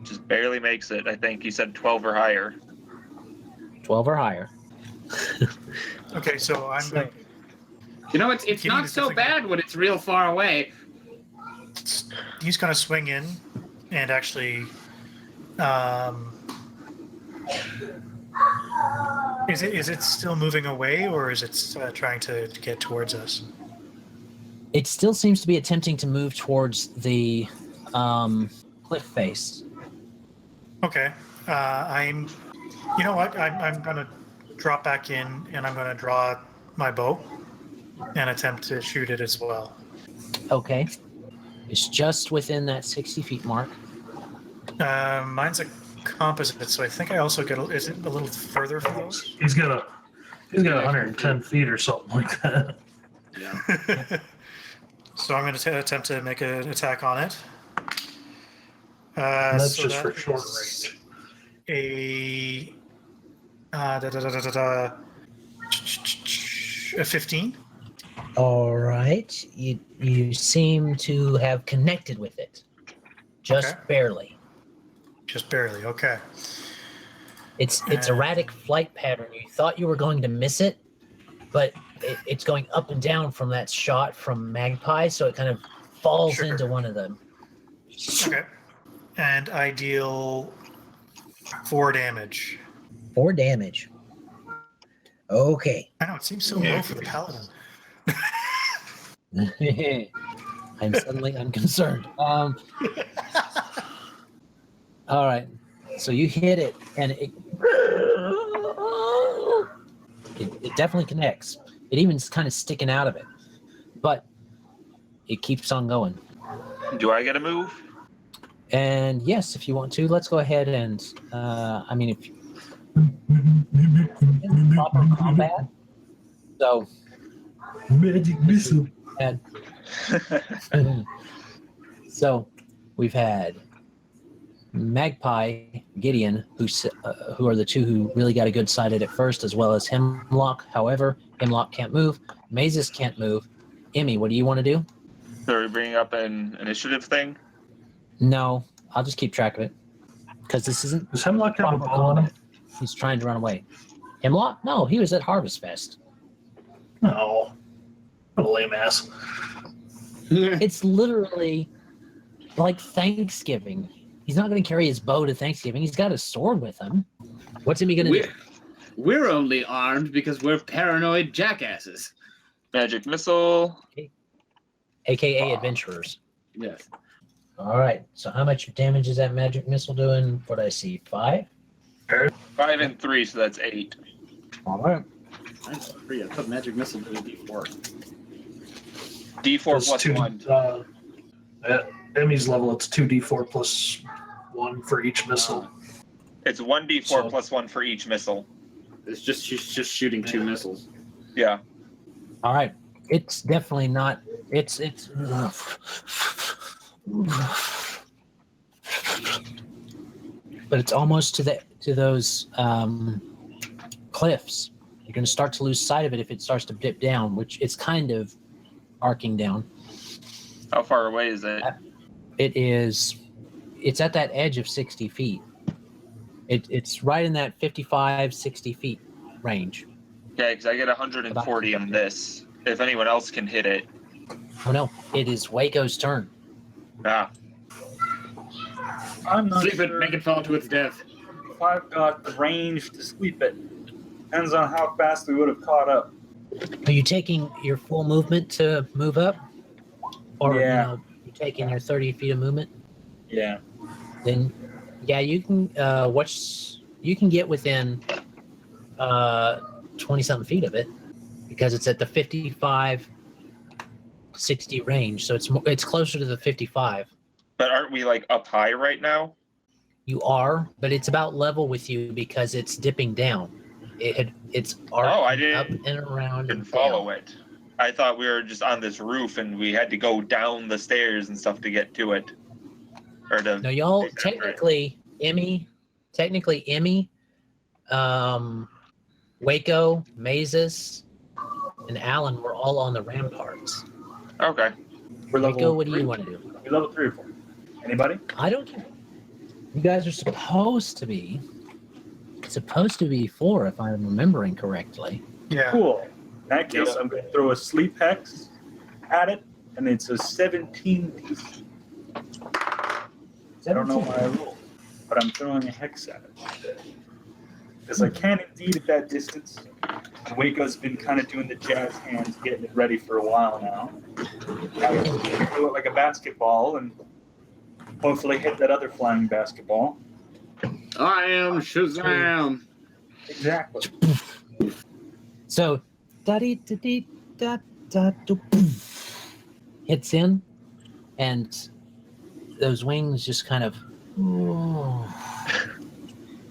Just barely makes it. I think you said 12 or higher. 12 or higher. Okay, so I'm going. You know, it's Gideon not is so definitely- bad when it's real far away. He's going to swing in and actually. Is it still moving away, or is it trying to get towards us? It still seems to be attempting to move towards the cliff face. Okay. I'm. You know what? I'm going to drop back in, and I'm going to draw my bow and attempt to shoot it as well. Okay. It's just within that 60 feet mark. Mine's a composite, so I think I also get. Is it a little further for those? He's got 110 feet or something like that. Yeah. So I'm going to attempt to make an attack on it. And that's so just for that short is range. A 15. All right. You seem to have connected with it. Just Okay. barely. Just barely. Okay. It's erratic flight pattern. You thought you were going to miss it, but it's going up and down from that shot from Magpie, so it kind of falls Sure. into one of them. Okay. And I deal 4 damage. 4 damage. Okay. I know, it seems so low for the Paladin. I'm concerned. All right. So you hit it, and it definitely connects. It even's kind of sticking out of it, but it keeps on going. Do I get a move? And yes, if you want to, let's go ahead and if in proper combat. So Magic missile. So we've had Magpie, Gideon, who are the two who really got a good side at it first, as well as Hemlock. However, Hemlock can't move. Mazus can't move. Emmy, what do you want to do? So are we bringing up an initiative thing? No, I'll just keep track of it. Because this isn't Does Hemlock have a proper ball on him? combat. He's trying to run away. Hemlock? No, he was at Harvest Fest. No. What a lame ass. It's literally like Thanksgiving. He's not going to carry his bow to Thanksgiving. He's got a sword with him. What's Emmy going to do? We're only armed because we're paranoid jackasses. Magic missile. AKA adventurers. Yes. All right. So how much damage is that magic missile doing? What I see? 5? 5 and 3, so that's 8. All right. Nice. I put magic missile to D4. D4 plus 1. At Emmy's level, it's 2d4 plus 1 for each missile. It's 1d4 So- plus 1 for each missile. It's just she's just shooting 2 missiles. Yeah. All right. It's definitely not. It's. But it's almost to those cliffs. You're going to start to lose sight of it if it starts to dip down, which it's kind of arcing down. How far away is it? It's at that edge of 60 feet. It's right in that 55, 60 feet range. Okay, because I get 140 on this. If anyone else can hit it. Oh no, it is Wayko's turn. Ah. I'm not Sleep it, sure make it fall to its death. if I've got the range to sweep it. Depends on how fast we would have caught up. Are you taking your full movement to move up? Or Yeah. you're taking your 30 feet of movement? Yeah. Then yeah, you can you can get within 20 something feet of it because it's at the 55 60 range, so it's closer to the 55. But aren't we like up high right now? You are, but it's about level with you because it's dipping down. It's I didn't up and around Can and follow down. it. I thought we were just on this roof and we had to go down the stairs and stuff to get to it. Or to No, y'all Exactly. Emmy, Wayko, Mazus, and Alan were all on the ramparts. Okay. We're Wayko, level what do 3. you want to do? We're level 3 or 4. Anybody? I don't care. You guys are supposed to be 4, if I'm remembering correctly. Yeah. Cool. In that case, I'm going to throw a sleep hex at it, and it's a 17 DC. I don't know why I rolled, but I'm throwing a hex at it. Because I can indeed at that distance. And Wayko's been kind of doing the jazz hands, getting it ready for a while now. I can throw it like a basketball and hopefully hit that other flying basketball. I am Shazam. Exactly. So, hits in, and those wings just kind of,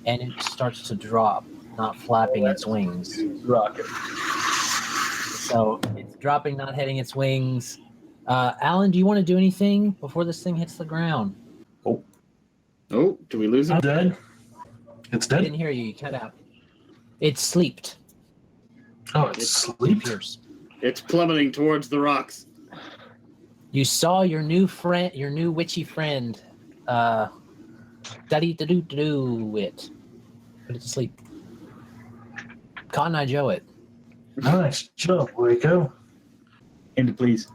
and it starts to drop, not flapping its wings. Rocket. So it's dropping, not hitting its wings. Alan, do you want to do anything before this thing hits the ground? Oh, do we lose I'm it? dead. It's I dead. didn't hear you. You cut out. It sleeped. Oh, it's sleep. Pierce. It's plummeting towards the rocks. You saw your new friend, your new witchy friend, do it. Put it to sleep. Cotton Eye Joe it. Nice job, Wayko. Into please.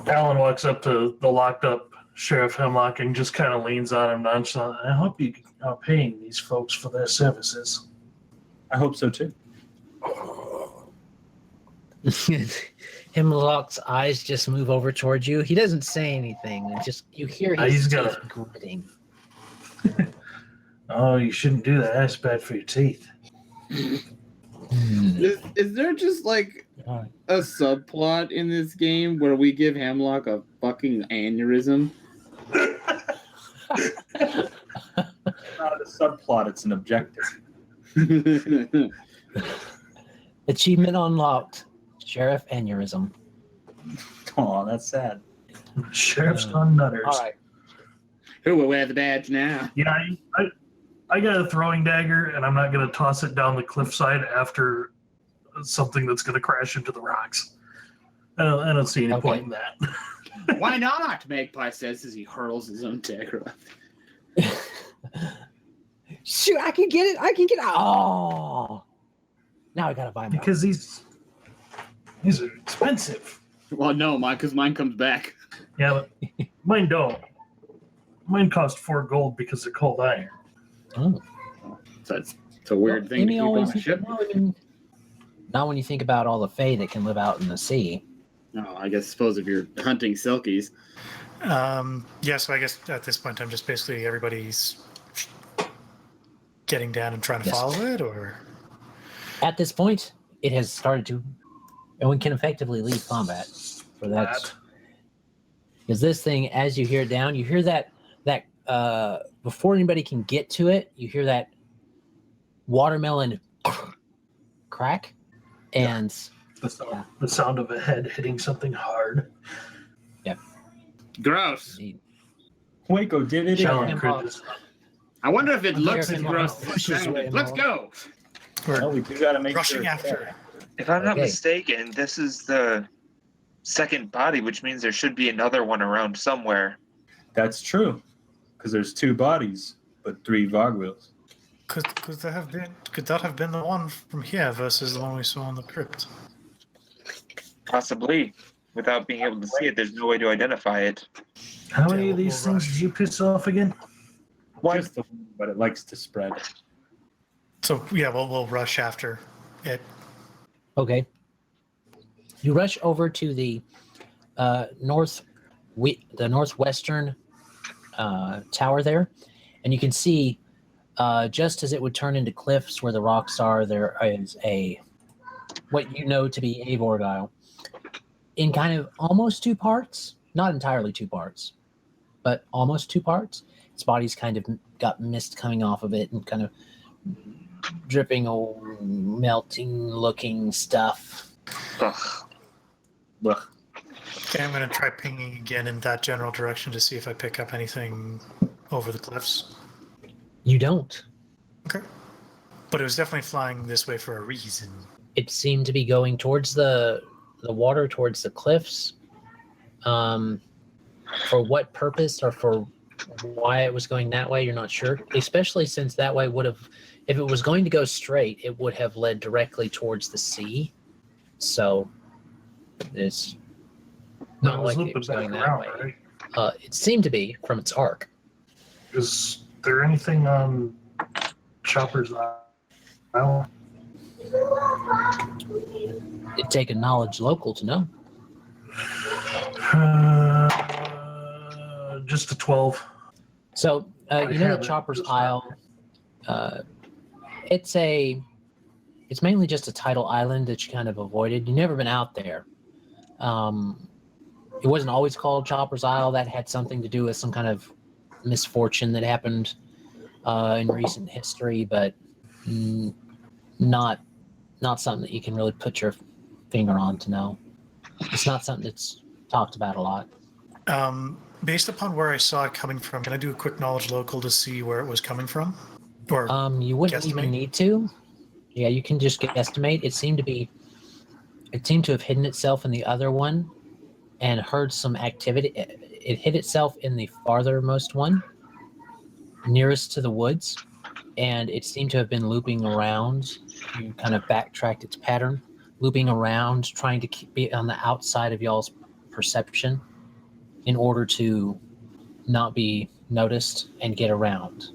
Alan walks up to the locked up Sheriff Hemlock and just kind of leans on him nonchalant. I hope you are paying these folks for their services. I hope so too. Hemlock's eyes just move over towards you. He doesn't say anything. And just you hear his He's teeth got gritting. Oh, you shouldn't do that. That's bad for your teeth. Is there just like a subplot in this game where we give Hemlock a fucking aneurysm? not a subplot, it's an objective. Achievement unlocked. Sheriff aneurysm. Oh, that's sad. Sheriff's gone nutters. All right. Who will wear the badge now? Yeah, I got a throwing dagger, and I'm not going to toss it down the cliffside after something that's going to crash into the rocks. I don't see any point in that. Why not? Magpie says as he hurls his own dagger. Shoot, I can get it. Oh. Now I got to buy more. Because these are expensive. Well, no, because mine comes back. Yeah, but mine don't. Mine cost 4 gold because they're cold iron. Oh. So it's a weird thing to keep on a ship. Not when you think about all the fae that can live out in the sea. No, I suppose if you're hunting silkies. Yeah, so I guess at this point, I'm just basically everybody's getting down and trying to follow it, or? At this point, it has started to, and we can effectively leave combat for that. Because this thing, as you hear it down, you hear that before anybody can get to it, you hear that watermelon crack, and the sound of a head hitting something hard. Yep. Gross. Indeed. Wayko did it again. I wonder if it looks as gross as it Pushes sounded. away Let's more. go. Well, we do got to make Rushing sure. after. If I'm not Okay. mistaken, this is the second body, which means there should be another one around somewhere. That's true, because there's 2 bodies, but 3 Vargwills. Could that have been the one from here versus the one we saw in the crypt? Possibly. Without being able to see it, there's no way to identify it. How many of We'll these things rush. did you piss off again? Just the one, but it likes to spread. So yeah, we'll rush after it. Okay. You rush over to the northwestern tower there, and you can see just as it would turn into cliffs where the rocks are, there is what you know to be a Vorgile in kind of almost 2 parts, not entirely 2 parts, but almost 2 parts. Its body's kind of got mist coming off of it and kind of dripping old melting looking stuff. Ugh. Ugh. Okay, I'm going to try pinging again in that general direction to see if I pick up anything over the cliffs. You don't. Okay. But it was definitely flying this way for a reason. It seemed to be going towards the water, towards the cliffs. For what purpose or for why it was going that way, you're not sure. Especially since that way would have, if it was going to go straight, it would have led directly towards the sea. So it's not It was like it looping was going back that around, way. right? It seemed to be from its arc. Is there anything on Chopper's Island? It'd take a knowledge local to know. Just a 12. So you know the Chopper's Isle. It's mainly just a tidal island that you kind of avoided. You've never been out there. It wasn't always called Chopper's Isle. That had something to do with some kind of misfortune that happened in recent history, but not something that you can really put your finger on to know. It's not something that's talked about a lot. Based upon where I saw it coming from, can I do a quick knowledge local to see where it was coming from? Or You wouldn't even guesstimate? need to. Yeah, you can just guesstimate. It seemed to have hidden itself in the other one and heard some activity. It hid itself in the farthermost one, nearest to the woods, and it seemed to have been looping around. You kind of backtracked its pattern, looping around, trying to be on the outside of y'all's perception in order to not be noticed and get around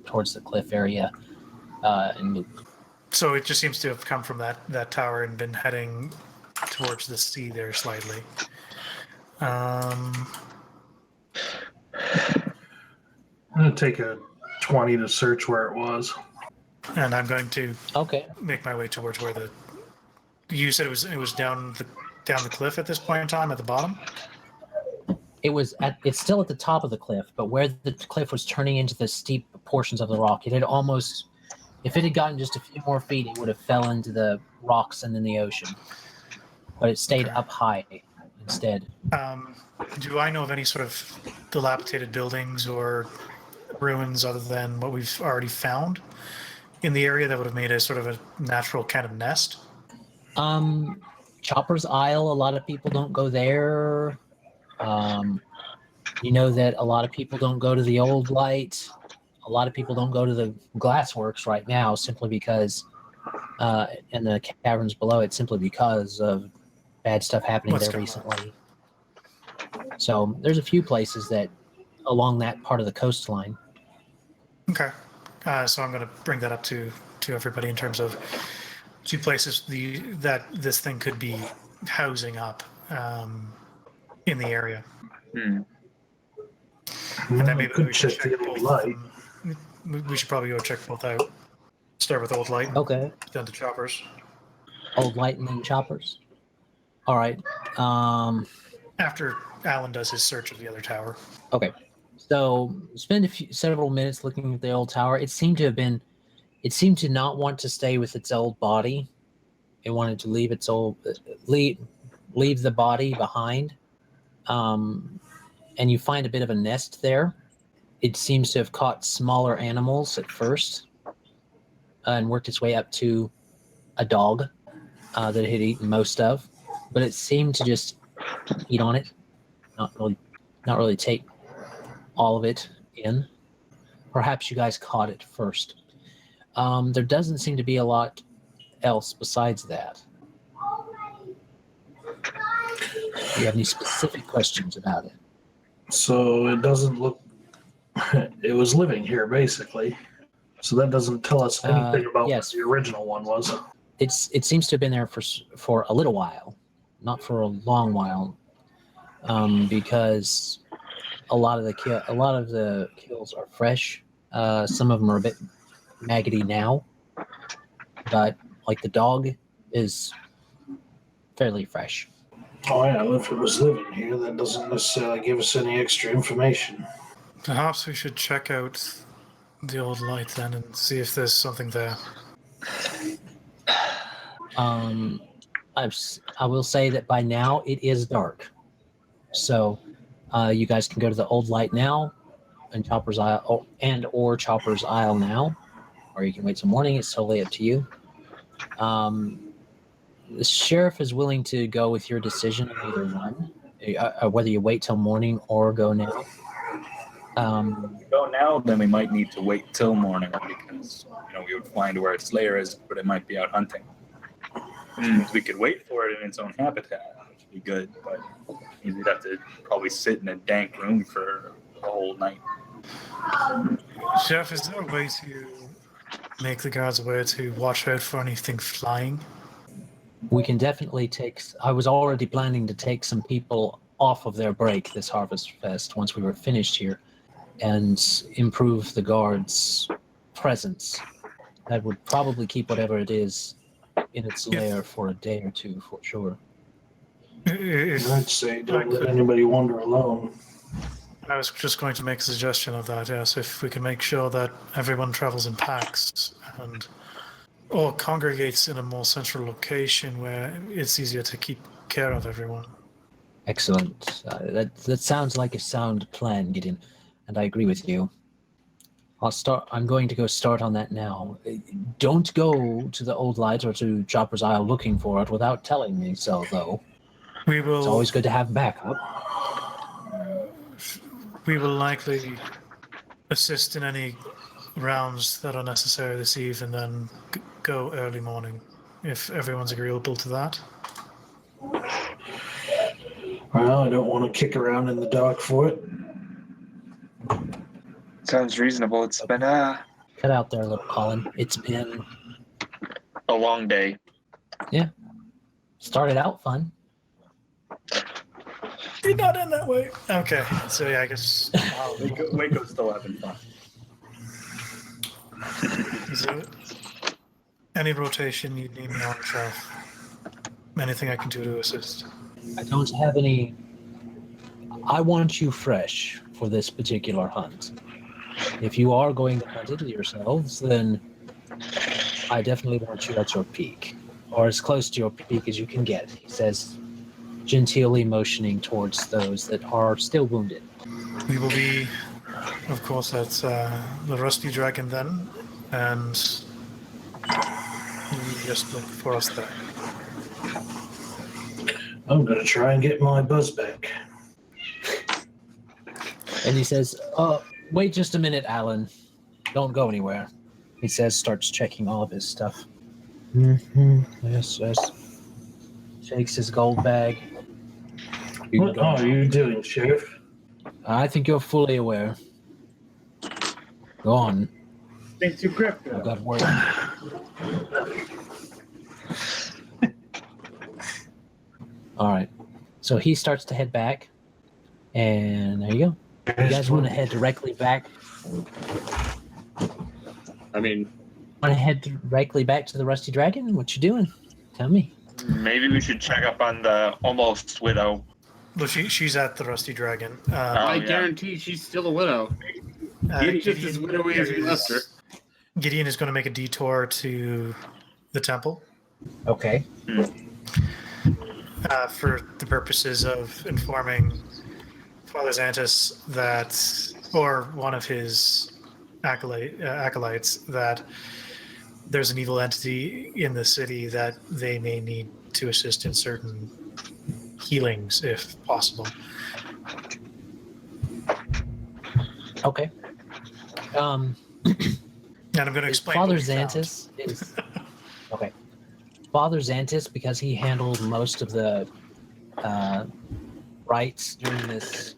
towards the cliff area and loop. So it just seems to have come from that tower and been heading towards the sea there slightly. I'm going to take a 20 to search where it was. And I'm going to Okay. make my way towards where you said it was down the cliff at this point in time at the bottom. It's still at the top of the cliff, but where the cliff was turning into the steep portions of the rock, it had almost, if it had gotten just a few more feet, it would have fell into the rocks and then the ocean. But it stayed Okay. up high instead. Do I know of any sort of dilapidated buildings or ruins other than what we've already found in the area that would have made a sort of a natural kind of nest? Chopper's Isle, a lot of people don't go there. You know that a lot of people don't go to the Old Light. A lot of people don't go to the Glassworks right now simply because, and the caverns below it, simply because of bad stuff happening What's there going recently. So there's a few places that along that part of the coastline. Okay. So I'm going to bring that up to everybody in terms of two places that this thing could be housing up in the area. And then maybe we should check both of them. We should probably go check both out. Start with Old Light. Okay. Then to Choppers. Old Light and then Choppers. All right. After Alan does his search of the other tower. Okay. So spend several minutes looking at the old tower. It seemed to not want to stay with its old body. It wanted to leave leave the body behind. And you find a bit of a nest there. It seems to have caught smaller animals at first and worked its way up to a dog that it had eaten most of. But it seemed to just eat on it, not really take all of it in. Perhaps you guys caught it first. There doesn't seem to be a lot else besides that. Do you have any specific questions about it? So it doesn't look. It was living here, basically. So that doesn't tell us anything about yes. what the original one was. It seems to have been there for a little while, not for a long while, because a lot of the kills are fresh. Some of them are a bit maggoty now, but like the dog is fairly fresh. Oh yeah, if it was living here, that doesn't necessarily give us any extra information. Perhaps we should check out the Old Light then and see if there's something there. I will say that by now it is dark, so you guys can go to the Old Light now, and Chopper's Isle, or Chopper's Isle now, or you can wait till morning. It's totally up to you. The sheriff is willing to go with your decision on either one, whether you wait till morning or go now. If we go now, then we might need to wait till morning because we would find where its lair is, but it might be out hunting. We could wait for it in its own habitat, which would be good, but we'd have to probably sit in a dank room for the whole night. Sheriff, is there a way to make the guards aware to watch out for anything flying? We can definitely I was already planning to take some people off of their break this Harvest Fest once we were finished here and improve the guards' presence. That would probably keep whatever it is in its lair for a day or two, for sure. I'd say don't let anybody wander alone. I was just going to make a suggestion of that, yes. If we can make sure that everyone travels in packs and or congregates in a more central location where it's easier to keep care of everyone. Excellent. That sounds like a sound plan, Gideon, and I agree with you. I'm going to go start on that now. Don't go to the Old Light or to Chopper's Isle looking for it without telling me so, though. It's always good to have backup. We will likely assist in any rounds that are necessary this eve and then go early morning, if everyone's agreeable to that. Well, I don't want to kick around in the dark for it. Sounds reasonable. It's been Cut out there, little Colin. It's been A long day. started out fun. Did not end that way. Okay, so yeah, I guess. Wayko's still having fun. Is there any rotation you need me on, Sheriff? Anything I can do to assist? I don't have any I want you fresh for this particular hunt. If you are going to hunt it yourselves, then I definitely want you at your peak, or as close to your peak as you can get, he says, genteelly motioning towards those that are still wounded. We will be, of course, at the Rusty Dragon then, and you just look for us there. I'm gonna try and get my buzz back. And he says, wait just a minute, Alan. Don't go anywhere. He says, starts checking all of his stuff. Yes. Shakes his gold bag. What are you doing, Sheriff? I think you're fully aware. Go on. Thanks to grip. I've got word. All right. So he starts to head back. And there you go. You guys want to head directly back? I mean, Want to head directly back to the Rusty Dragon? What you doing? Tell me. Maybe we should check up on the almost widow. Well, she's at the Rusty Dragon. I yeah. guarantee she's still a widow. Just as widowy as we left her. Gideon is going to make a detour to the temple Okay. for the purposes of informing Father Xantus that, or one of his acolytes, that there's an evil entity in the city that they may need to assist in certain healings if possible. Okay. And I'm going to explain. Father what we found. Xantus is okay. Father Xantus, because he handled most of the rites during this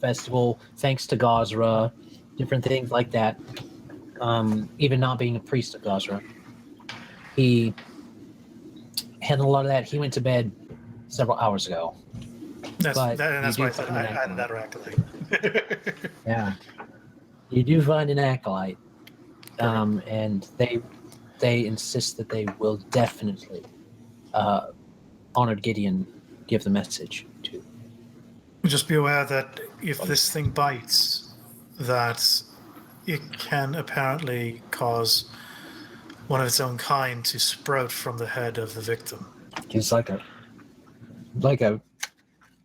festival, thanks to Gazra, different things like that. Even not being a priest of Gazra, he handled a lot of that. He went to bed several hours ago. That's But that's you why I do said find I an added that acolyte. Yeah, you do find an acolyte, and they insist that they will definitely honored Gideon give the message to. Just be aware that if this thing bites, that it can apparently cause one of its own kind to sprout from the head of the victim. It's like a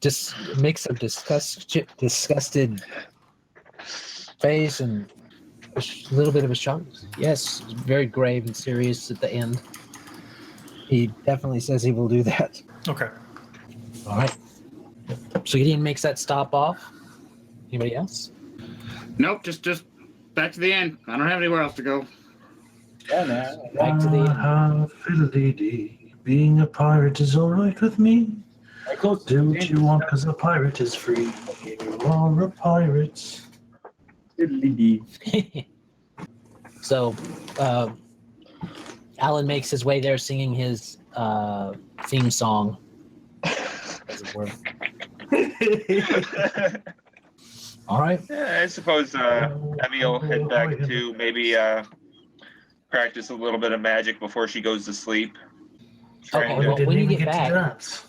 just mix of disgusted face and a little bit of a shock. Yes, very grave and serious at the end. He definitely says he will do that. Okay. All right. So Gideon makes that stop off. Anybody else? Nope, just back to the end. I don't have anywhere else to go. Yeah, man. Back to the end. Fiddly-dee. Being a pirate is all right with me. I go to Do what you want, because a pirate is free. You are a pirate. Diddly-dee. So, Alan makes his way there singing his theme song, as it were. All right. Yeah, I suppose Emmy will head back to maybe practice a little bit of magic before she goes to sleep. Trying Okay, well, to- when you even get back, to dance.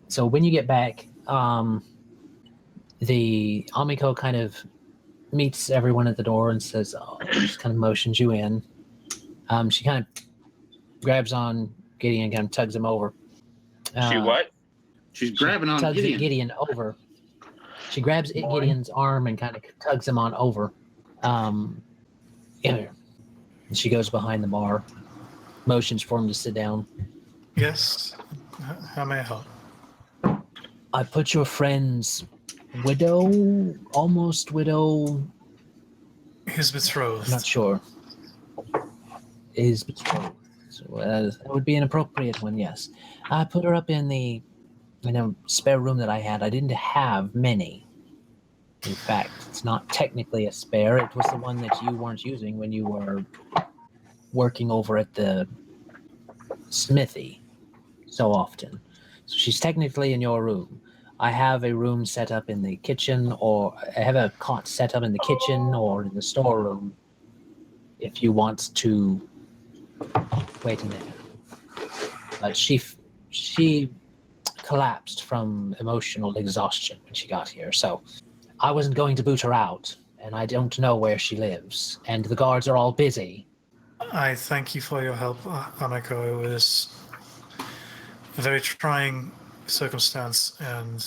so when you get back, the Amiko kind of meets everyone at the door and says, just kind of motions you in. She kind of grabs on Gideon, kind of tugs him over. she what? She's grabbing on tugs Gideon. Gideon over. She grabs Gideon's arm and kind of tugs him on over. Yeah. And she goes behind the bar, motions for him to sit down. Yes. How may I help? I put your friend's widow, almost widow, His betrothed. I'm not sure, is betrothed. So, that would be an appropriate one, yes. I put her up in the spare room that I had. I didn't have many. In fact, it's not technically a spare. It was the one that you weren't using when you were working over at the smithy so often. So she's technically in your room. I have a room set up in the kitchen, or I have a cot set up in the kitchen or in the storeroom if you want to. Wait a minute. But she collapsed from emotional exhaustion when she got here, so I wasn't going to boot her out, and I don't know where she lives, and the guards are all busy. I thank you for your help, Amiko. It was a very trying circumstance, and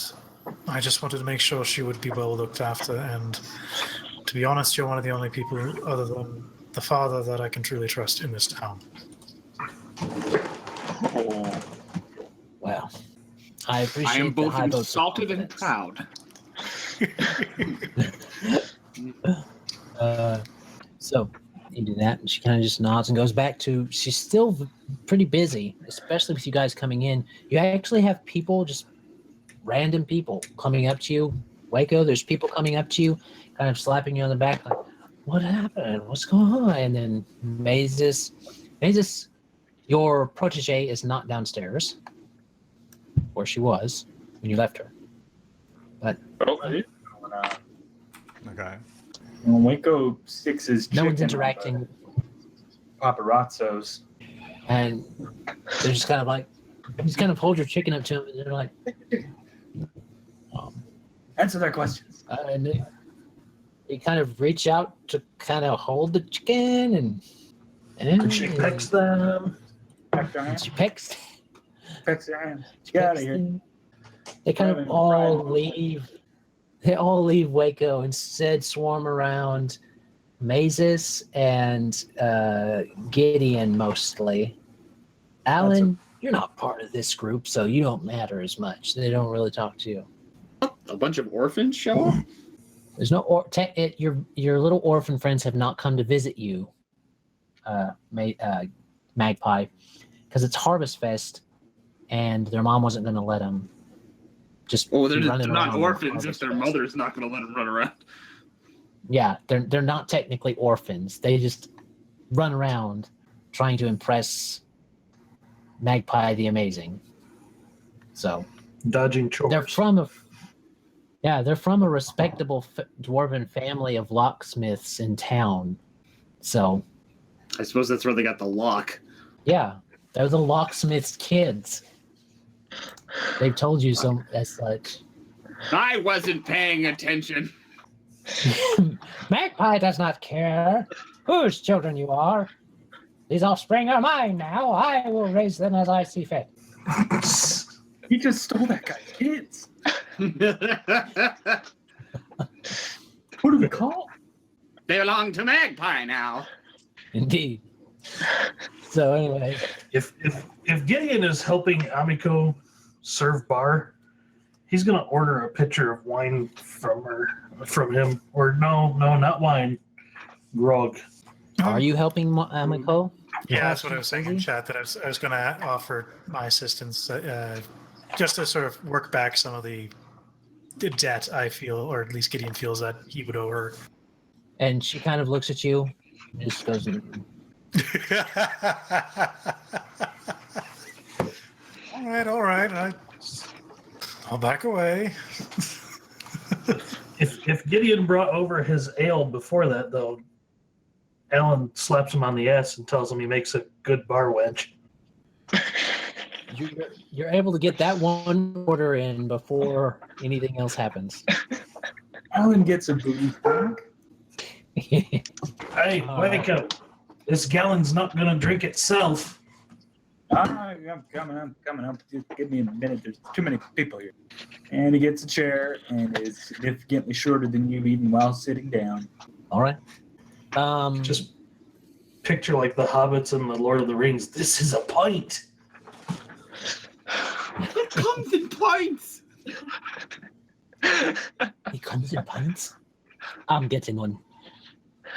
I just wanted to make sure she would be well looked after. And to be honest, you're one of the only people other than the father that I can truly trust in this town. Oh. Well, I appreciate I am the both high votes of insulted and confidence. proud. So you do that, and she kind of just nods and goes back to. She's still pretty busy, especially with you guys coming in. You actually have people, just random people, coming up to you. Wayko, there's people coming up to you, kind of slapping you on the back, like, "What happened? What's going on?" And then Mazus, your protege is not downstairs, where she was when you left her. But Oh, Okay. When Wayko sticks his no one's chicken on the interacting, paparazzos. and they're just kind of like, you just kind of hold your chicken up to them, and they're like, Answer their questions. and they kind of reach out to kind of hold the chicken, and She pecks them. Back their hands. she pecks. Pecks their hands. she Get out pecks of here. them. They kind of Driving all private. leave. They all leave Wayko, instead swarm around Mazus and Gideon mostly. Alan, you're not part of this group, so you don't matter as much. They don't really talk to you. A bunch of orphans show up? There's no your little orphan friends have not come to visit you, Magpie, because it's Harvest Fest, and their mom wasn't going to let them. Just Oh, they're be running not around on orphans if Harvest their Fest. mother's not going to let them run around. Yeah, they're not technically orphans. They just run around trying to impress Magpie the Amazing. So Dodging chores. they're from a respectable dwarven family of locksmiths in town. So I suppose that's where they got the lock. yeah, they're the locksmith's kids. They've told you so as such. I wasn't paying attention. Magpie does not care whose children you are. These offspring are mine now. I will raise them as I see fit. He just stole that guy's kids. What do we call? They belong to Magpie now. Indeed. So anyway, If Gideon is helping Amiko serve bar, he's gonna order a pitcher of wine from him. Or no, not wine, grog. are you helping Amiko? Yeah, that's what I was saying in chat, that I was going to offer my assistance just to sort of work back some of the debt I feel, or at least Gideon feels that he would owe her. And she kind of looks at you and just goes, All right. I'll back away. If Gideon brought over his ale before that, though, Alan slaps him on the ass and tells him he makes a good bar wench. you're able to get that one order in before anything else happens. Alan gets a booty back. Hey, wake up. This gallon's not going to drink itself. I'm coming up. Just give me a minute. There's too many people here. And he gets a chair and is significantly shorter than you, even while sitting down. All right. Just picture like the hobbits and the Lord of the Rings. This is a pint. It comes in pints. He comes in pints. I'm getting one.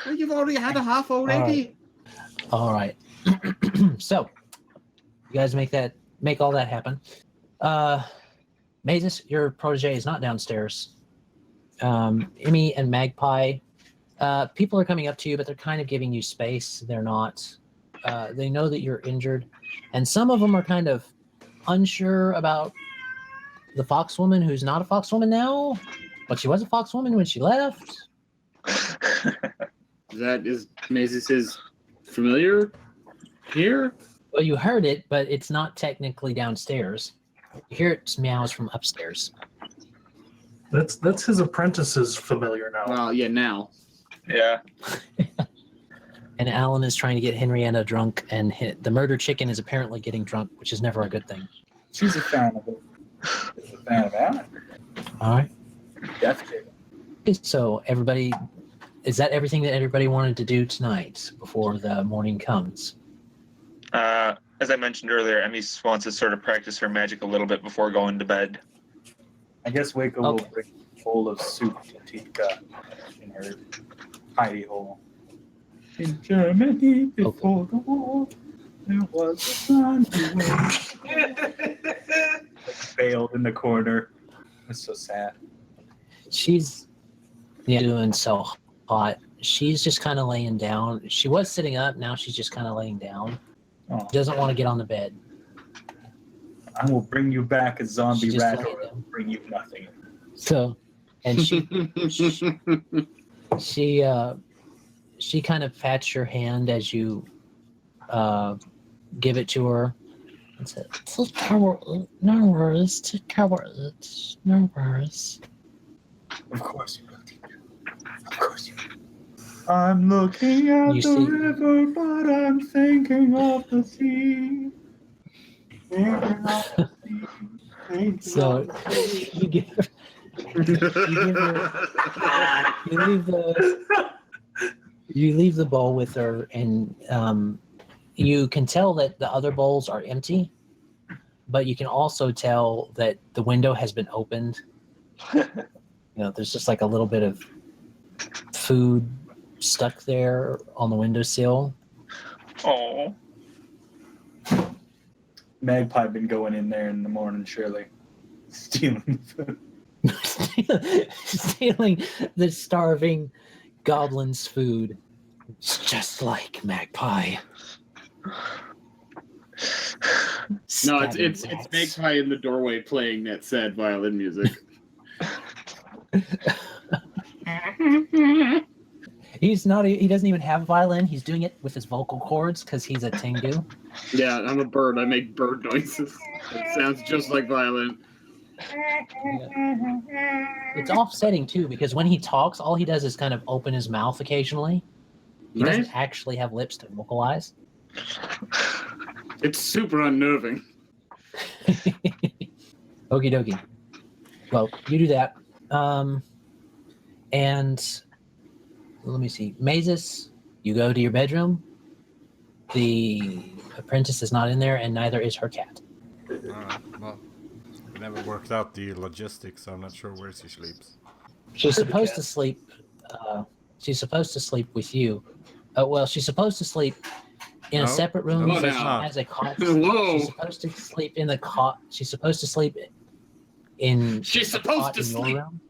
Well, you've already had a half already. All right. So, you guys make all that happen. Mazus, your protege is not downstairs. Emmy and Magpie, people are coming up to you, but they're kind of giving you space. They're not. They know that you're injured, and some of them are kind of unsure about the foxwoman, who's not a foxwoman now, but she was a foxwoman when she left. That is Mazus' familiar here? Well, you heard it, but it's not technically downstairs. You hear its meows from upstairs. That's his apprentice's familiar now. Well, yeah, now. Yeah. And Alan is trying to get Henryetta drunk, and the murder chicken is apparently getting drunk, which is never a good thing. She's a fan of it. She's a fan of Alan. All right. Death Chicken. So everybody, is that everything that everybody wanted to do tonight before the morning comes? As I mentioned earlier, Emmy wants to sort of practice her magic a little bit before going to bed. I guess Wayko will bring a bowl of soup to Tika in her hidey hole. In Germany, before the war, there was a sun veiled in the corner. It's so sad. She's doing so hot. She's just kind of laying down. She was sitting up. Now she's just kind of laying down. Oh. She doesn't want to get on the bed. I will bring you back a zombie She just rat laid or down. bring you nothing. So, and she kind of pats your hand as you give it to her and says, "Take care, no worries, take care, no worries." Of course you will, Tika. Of course you will. I'm looking at You the see- river, but I'm thinking of the sea. Thinking of the sea. Thinking So of the sea. you give her, you leave the bowl with her, and you can tell that the other bowls are empty, but you can also tell that the window has been opened. There's just like a little bit of food stuck there on the windowsill. Oh. Magpie been going in there in the morning, surely. Stealing food. Stealing the starving goblin's food. It's just like Magpie. No, it's Stabbing rats. Magpie in the doorway playing that sad violin music. He doesn't even have a violin. He's doing it with his vocal cords because he's a Tengu. Yeah, I'm a bird. I make bird noises. It sounds just like violin. It's offsetting too because when he talks, all he does is kind of open his mouth occasionally. He Right? doesn't actually have lips to vocalize. It's super unnerving. Okie dokie. Well, you do that. And let me see. Mazus, you go to your bedroom. The apprentice is not in there, and neither is her cat. Alright, well, we never worked out the logistics, so I'm not sure where she sleeps. She's supposed to sleep. She's supposed to sleep with you. Well, she's supposed to sleep in a No. separate room. No, So no. she has a cot. Whoa. She's supposed to sleep in the cot. She's supposed to sleep in. She's the supposed cot to in your sleep. room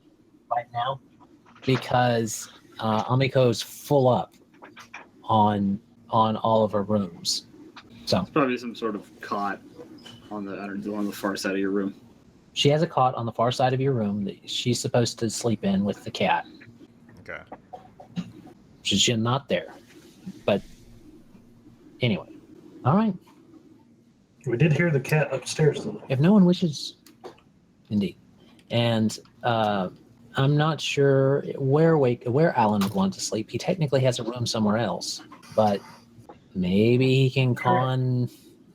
right now because Amiko's full up on all of her rooms. So It's probably some sort of cot on the far side of your room. she has a cot on the far side of your room that she's supposed to sleep in with the cat. Okay. She's not there. But anyway, all right. We did hear the cat upstairs, though. If no one wishes, indeed. And I'm not sure where Alan would want to sleep. He technically has a room somewhere else, but maybe he can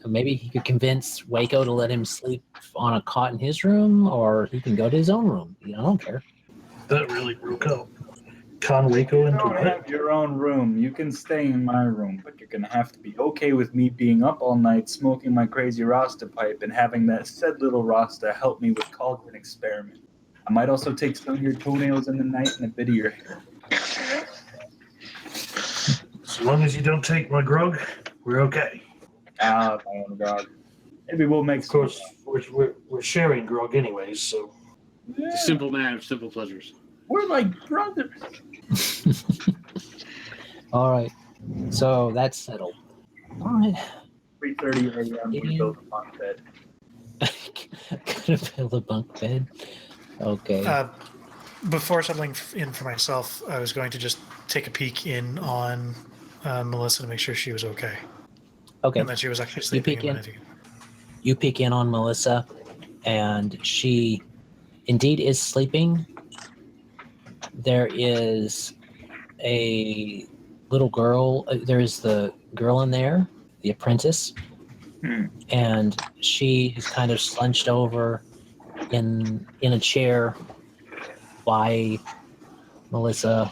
maybe he could convince Wayko to let him sleep on a cot in his room, or he can go to his own room. I don't care. That really broke out. Con Wayko You into don't what? have your own room. You can stay in my room, but you're gonna have to be okay with me being up all night, smoking my crazy Rasta pipe, and having that said little Rasta help me with Colin experiment. I might also take some of your toenails in the night and a bit of your hair. As long as you don't take my grog, we're okay. Ah, my own God. Maybe we'll make Of course, we're sharing grog anyways, so. Simple man of simple pleasures. We're like brothers. All right. So that's settled. All right. 3:30 a.m. We build a bunk bed. Gonna build a bunk bed. Okay. Before settling in for myself, I was going to just take a peek in on Melissa to make sure she was okay. Okay. And that she was actually sleeping peek in in. bed. You peek in on Melissa, and she indeed is sleeping. There is a little girl. There's the girl in there, the apprentice, and she is kind of slunched over in a chair by Melissa.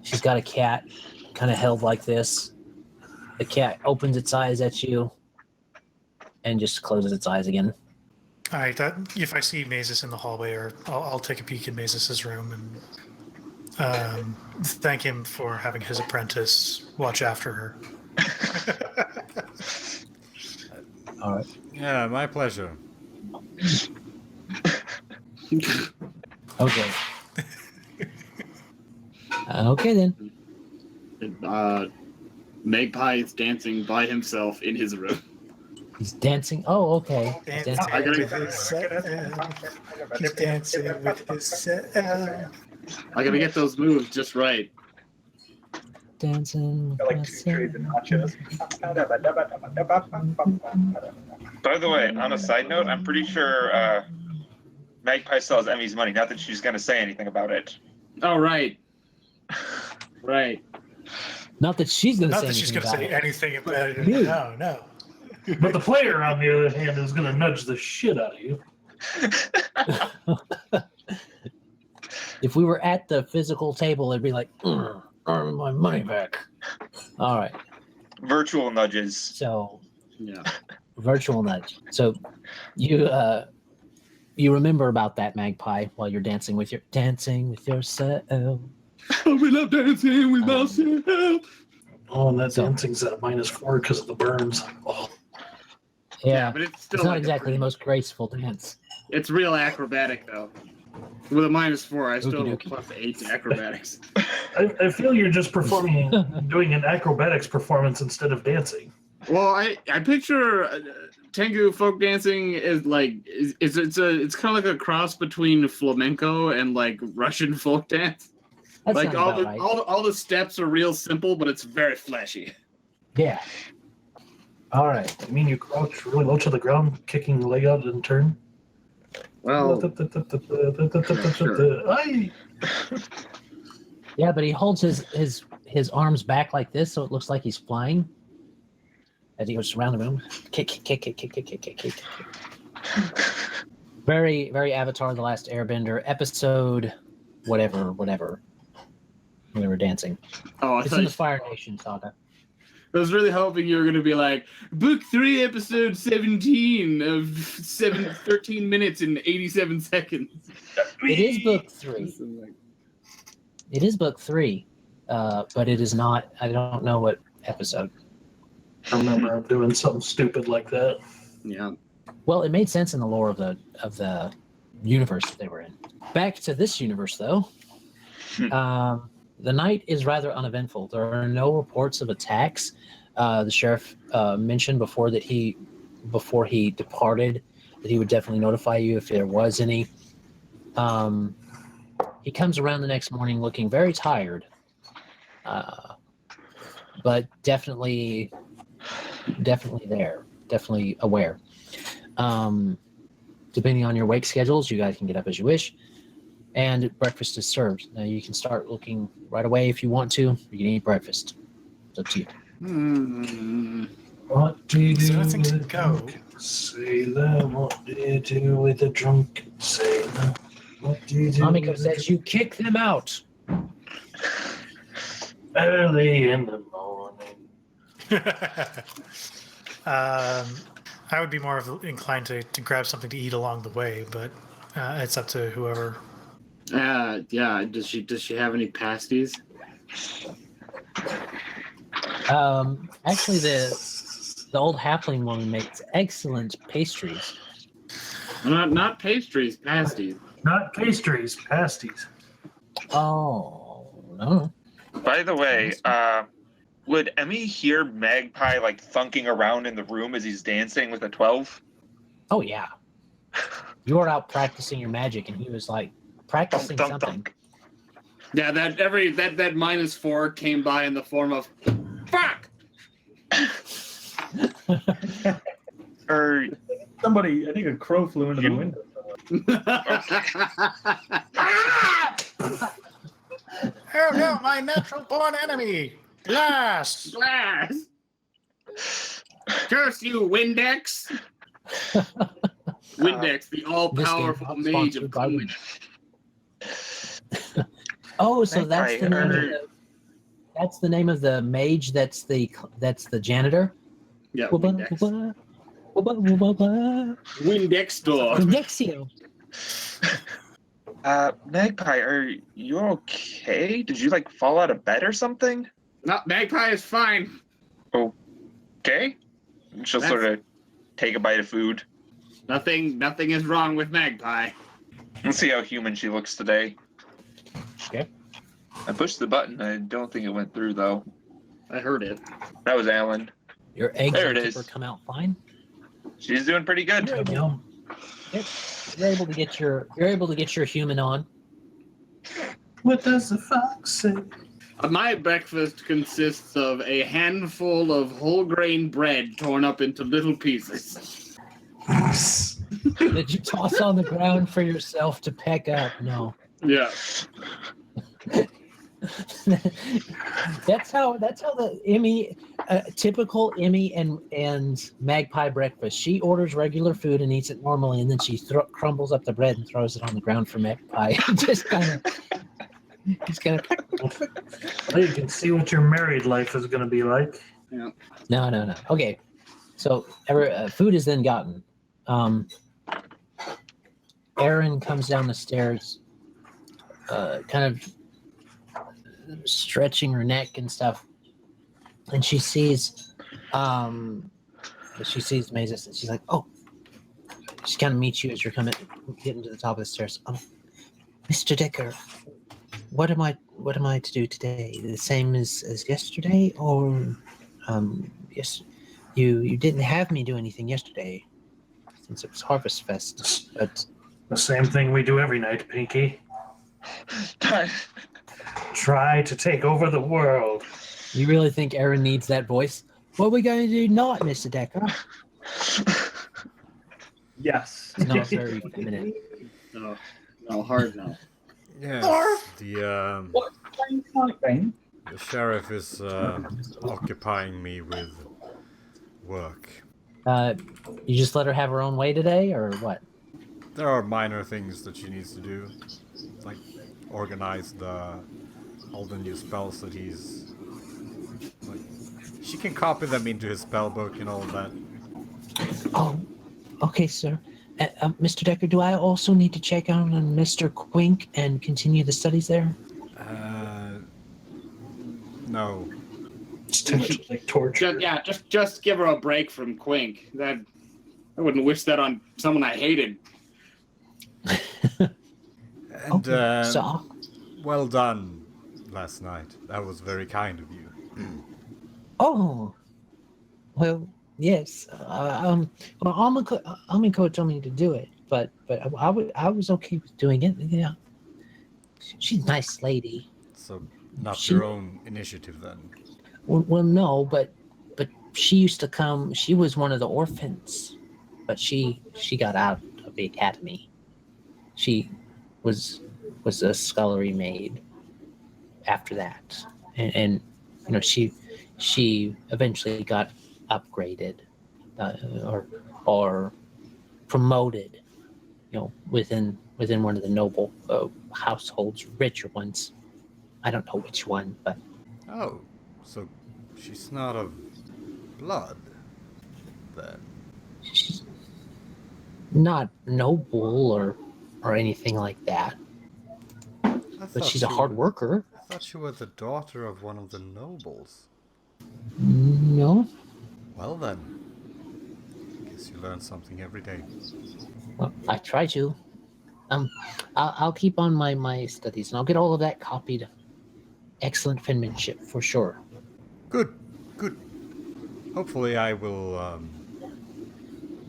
She's got a cat kind of held like this. The cat opens its eyes at you and just closes its eyes again. All right. If I see Mazus in the hallway, or I'll take a peek in Mazus's room and thank him for having his apprentice watch after her. All right. Yeah, my pleasure. Okay. Okay then. Magpie is dancing by himself in his room. He's dancing. Oh, okay. He's dancing. I gotta- With his he's dancing with his I gotta get those moves just right. Dancing. I like 2 trades and nachos. By the way, on a side note, I'm pretty sure Magpie still has Emmy's money. Not that she's going to say anything about it. Oh, right. Right. Not that she's going to Not say that she's anything going to about say it. anything about it. You. No. But the player, on the other hand, is going to nudge the shit out of you. If we were at the physical table, it'd be like, earn my money back. All right. Virtual nudges. So, Yeah. virtual nudge. So, you remember about that, Magpie, while you're dancing with yourself. Oh, we love dancing with myself. Oh, and that So- dancing's at a -4 because of the burns. Oh, Yeah, but it's still it's not like exactly the most graceful dance. It's real acrobatic though. With a -4, I still have a Okey-dokey. +8 to acrobatics. I feel you're just doing an acrobatics performance instead of dancing. Well, I picture Tengu folk dancing is like it's kind of like a cross between flamenco and like Russian folk dance. That's Like not about right. all the steps are real simple, but it's very flashy. Yeah. All right. I mean, you crouch really low to the ground, kicking the leg out and turn. Well, Aye. Yeah, but he holds his arms back like this, so it looks like he's flying. As he goes around the room, kick. Very, very Avatar: The Last Airbender episode, whatever. When they were dancing, oh, it's in the Fire Nation saga. I was really hoping you were going to be like, Book 3, Episode 17 of 13 minutes and 87 seconds. It is book 3. It is book 3, but it is not. I don't know what episode. I remember doing something stupid like that. Yeah. Well, it made sense in the lore of the universe that they were in. Back to this universe, though. The night is rather uneventful. There are no reports of attacks. The sheriff mentioned before he departed that he would definitely notify you if there was any. He comes around the next morning looking very tired, but definitely there, definitely aware. Depending on your wake schedules, you guys can get up as you wish. And breakfast is served. Now you can start looking right away if you want to. You can eat breakfast. It's up to you. What do you Is do there anything with to a go? drunk sailor? What do you do with a drunken sailor? What do you do? Amiko with a says you kick them out. early in the morning? I would be more inclined to grab something to eat along the way, but it's up to whoever. Yeah. Does she have any pasties? Actually, the old halfling woman makes excellent pastries. Not pastries, pasties. Not pastries, pasties. Oh no! By the way, would Emmy hear Magpie like thunking around in the room as he's dancing with a 12? Oh yeah. You were out practicing your magic, and he was like practicing Thunk, something. thunk. Yeah, that -4 came by in the form of fuck. Or Somebody, I think a crow flew into the window. Oh no, my natural born enemy! Glass! Glass! Curse you, Windex! Windex, the all-powerful This game mage of sponsored by Clean. Oh, so that's Magpie, the name of that's the name of the mage. That's the janitor. Yeah, Wubba, Windex. wubba, wubba, wubba. Windex door. Indexio. Magpie, are you okay? Did you like fall out of bed or something? No, Magpie is fine. Okay. She'll That's- sort of take a bite of food. Nothing is wrong with Magpie. Let's see how human she looks today. Okay. I pushed the button. I don't think it went through though. I heard it. That was Alan. Your eggs There on it is. Tipper come out fine. She's doing pretty good. You're able, you're able to get your human on. What does the fox say? My breakfast consists of a handful of whole grain bread torn up into little pieces. That you toss on the ground for yourself to peck up. No. Yeah. that's how the typical Emmy and Magpie breakfast. She orders regular food and eats it normally, and then she crumbles up the bread and throws it on the ground for Magpie. Just kind of. Well, you can see what your married life is going to be like. No. Okay, so food is then gotten. Erin comes down the stairs, kind of stretching her neck and stuff, and she sees Mazus, and she's like, "Oh." She kind of meets you as you're getting to the top of the stairs. "Oh, Mr. Deckar, what am I to do today? The same as yesterday, or yes, you didn't have me do anything yesterday since it was Harvest Fest, but." The same thing we do every night, Pinky. Try to take over the world. You really think Erin needs that voice? What are we going to do not, Mr. Deckar? Yes. It's not very feminine. No, hard no. Yes, the sheriff is occupying me with work. You just let her have her own way today, or what? There are minor things that she needs to do, like organize all the new spells that he's like. She can copy them into his spell book and all of that. Oh, okay, sir. Mr. Deckar, do I also need to check on Mr. Quink and continue the studies there? No. It's too much like torture. Just give her a break from Quink. I wouldn't wish that on someone I hated. And so, well done last night. That was very kind of you. oh, well, yes. Well, Amiko told me to do it, but I was okay with doing it. Yeah, she's a nice lady. So not your own initiative then. Well, no, but she used to come. She was one of the orphans, but she got out of the academy. She was a scullery maid after that, and you know she eventually got upgraded or promoted, you know, within one of the noble households, richer ones. I don't know which one, but Oh, so she's not of blood then. she's not noble or anything like that. But she's a hard worker. I thought she was the daughter of one of the nobles. No, Well then, guess you learn something every day. well, I try to. I'll keep on my studies, and I'll get all of that copied. Excellent penmanship for sure. Good. Hopefully I will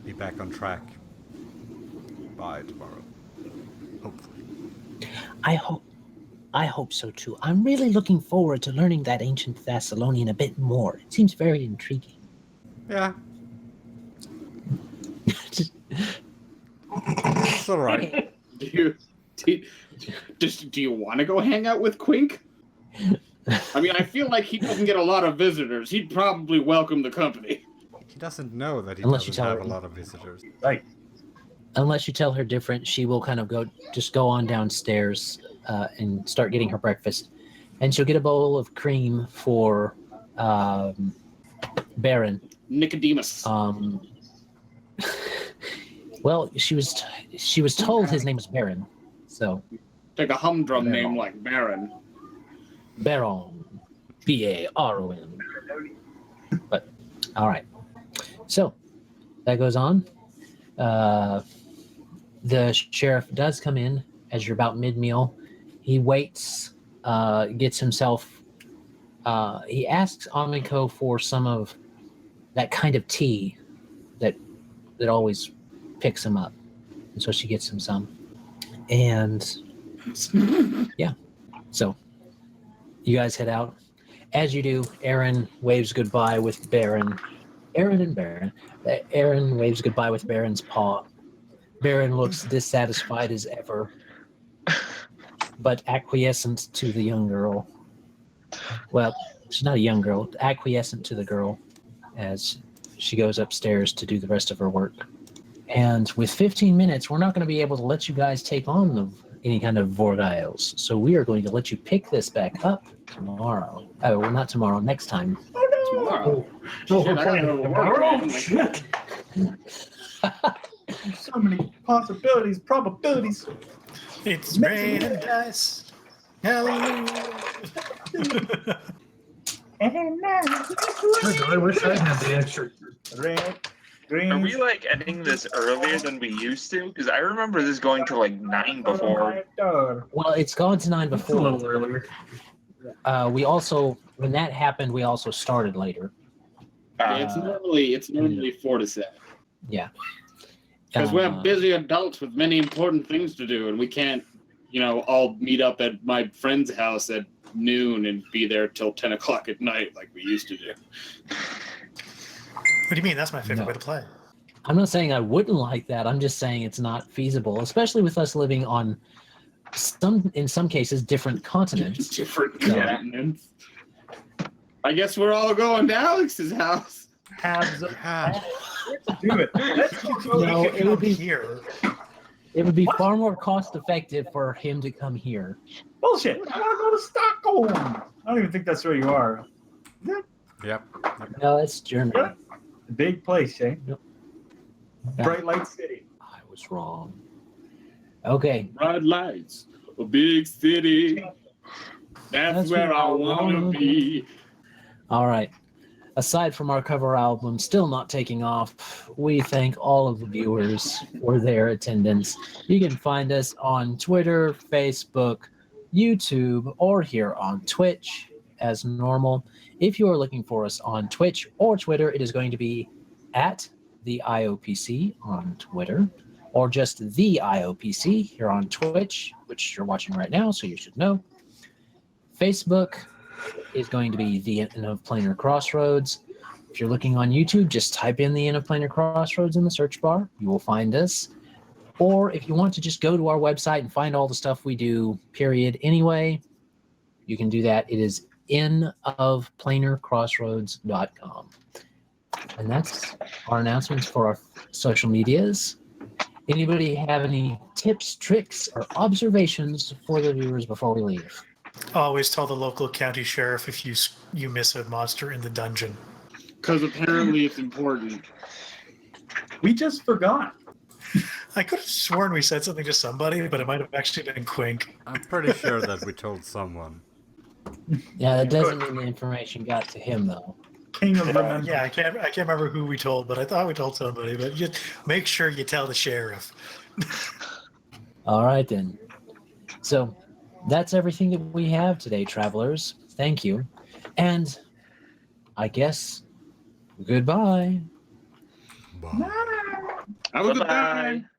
be back on track by tomorrow. Hopefully. I hope so too. I'm really looking forward to learning that ancient Thessalonian a bit more. It seems very intriguing. Yeah. It's all right. Do you want to go hang out with Quink? I mean, I feel like he doesn't get a lot of visitors. He'd probably welcome the company. He doesn't know that he Unless you doesn't tell have her. a lot of visitors. Right. Unless you tell her different, she will kind of go on downstairs and start getting her breakfast. And she'll get a bowl of cream for Baron. Nicodemus. Well, she was told his name is Baron, so Take a humdrum name like Baron. Baron, Baron. But all right, so that goes on. The sheriff does come in as you're about mid-meal. He waits, gets himself. He asks Amiko for some of that kind of tea that always picks him up, and so she gets him some. And yeah, so you guys head out. As you do, Aaron waves goodbye with Baron. Aaron waves goodbye with Baron's paw. Baron looks dissatisfied as ever, but acquiescent to the young girl. Well, she's not a young girl, acquiescent to the girl as she goes upstairs to do the rest of her work. And with 15 minutes, we're not going to be able to let you guys take on any kind of Vorgiles. So we are going to let you pick this back up tomorrow. Oh, well, not tomorrow, next time. Tomorrow. No, Shit, we're I playing gotta go to work. tomorrow? Shit. So many possibilities, probabilities. It's rain and dice. Hallelujah. I wish I had the extra. Red, green. Are we like ending this earlier than we used to? Because I remember this going to like 9 before. Well, it's gone to 9 It's a little before. earlier. We also, when that happened, we also started later. Yeah, it's normally 4 to 7. Yeah. Because we have busy adults with many important things to do, and we can't, all meet up at my friend's house at noon and be there till 10 o'clock at night like we used to do. What do you mean? That's my favorite No. way to play. I'm not saying I wouldn't like that. I'm just saying it's not feasible, especially with us living on in some cases, different continents. Different Yeah. continents. I guess we're all going to Alex's house. Halves of Let's do it. Let's No, No, it would be here. It would be far more cost effective for him to come here. bullshit. I want to go to Stockholm. I don't even think that's where you are. Yep. No, it's Germany. Yeah. A big place, eh? Yep. Bright Light City. I was wrong. Okay. Bright lights, a big city. That's where I want to be. All right. Aside from our cover album still not taking off, we thank all of the viewers for their attendance. You can find us on Twitter, Facebook, YouTube, or here on Twitch as normal. If you are looking for us on Twitch or Twitter, it is going to be at the IOPC on Twitter, or just the IOPC here on Twitch, which you're watching right now, so you should know. Facebook is going to be the End of Planar Crossroads. If you're looking on YouTube, just type in the End of Planar Crossroads in the search bar. You will find us. Or if you want to just go to our website and find all the stuff we do, period, anyway, you can do that. It is endofplanarcrossroads.com. And that's our announcements for our social medias. Anybody have any tips, tricks, or observations for the viewers before we leave? Always tell the local county sheriff if you miss a monster in the dungeon. Because apparently it's important. We just forgot. I could have sworn we said something to somebody, but it might have actually been Quink. I'm pretty sure that we told someone. Yeah, that doesn't mean the information got to him, though. King of Remember. Yeah, I can't remember who we told, but I thought we told somebody. But just make sure you tell the sheriff. All right, then. So that's everything that we have today, travelers. Thank you. And I guess goodbye. Bye. Have a good Bye-bye. time.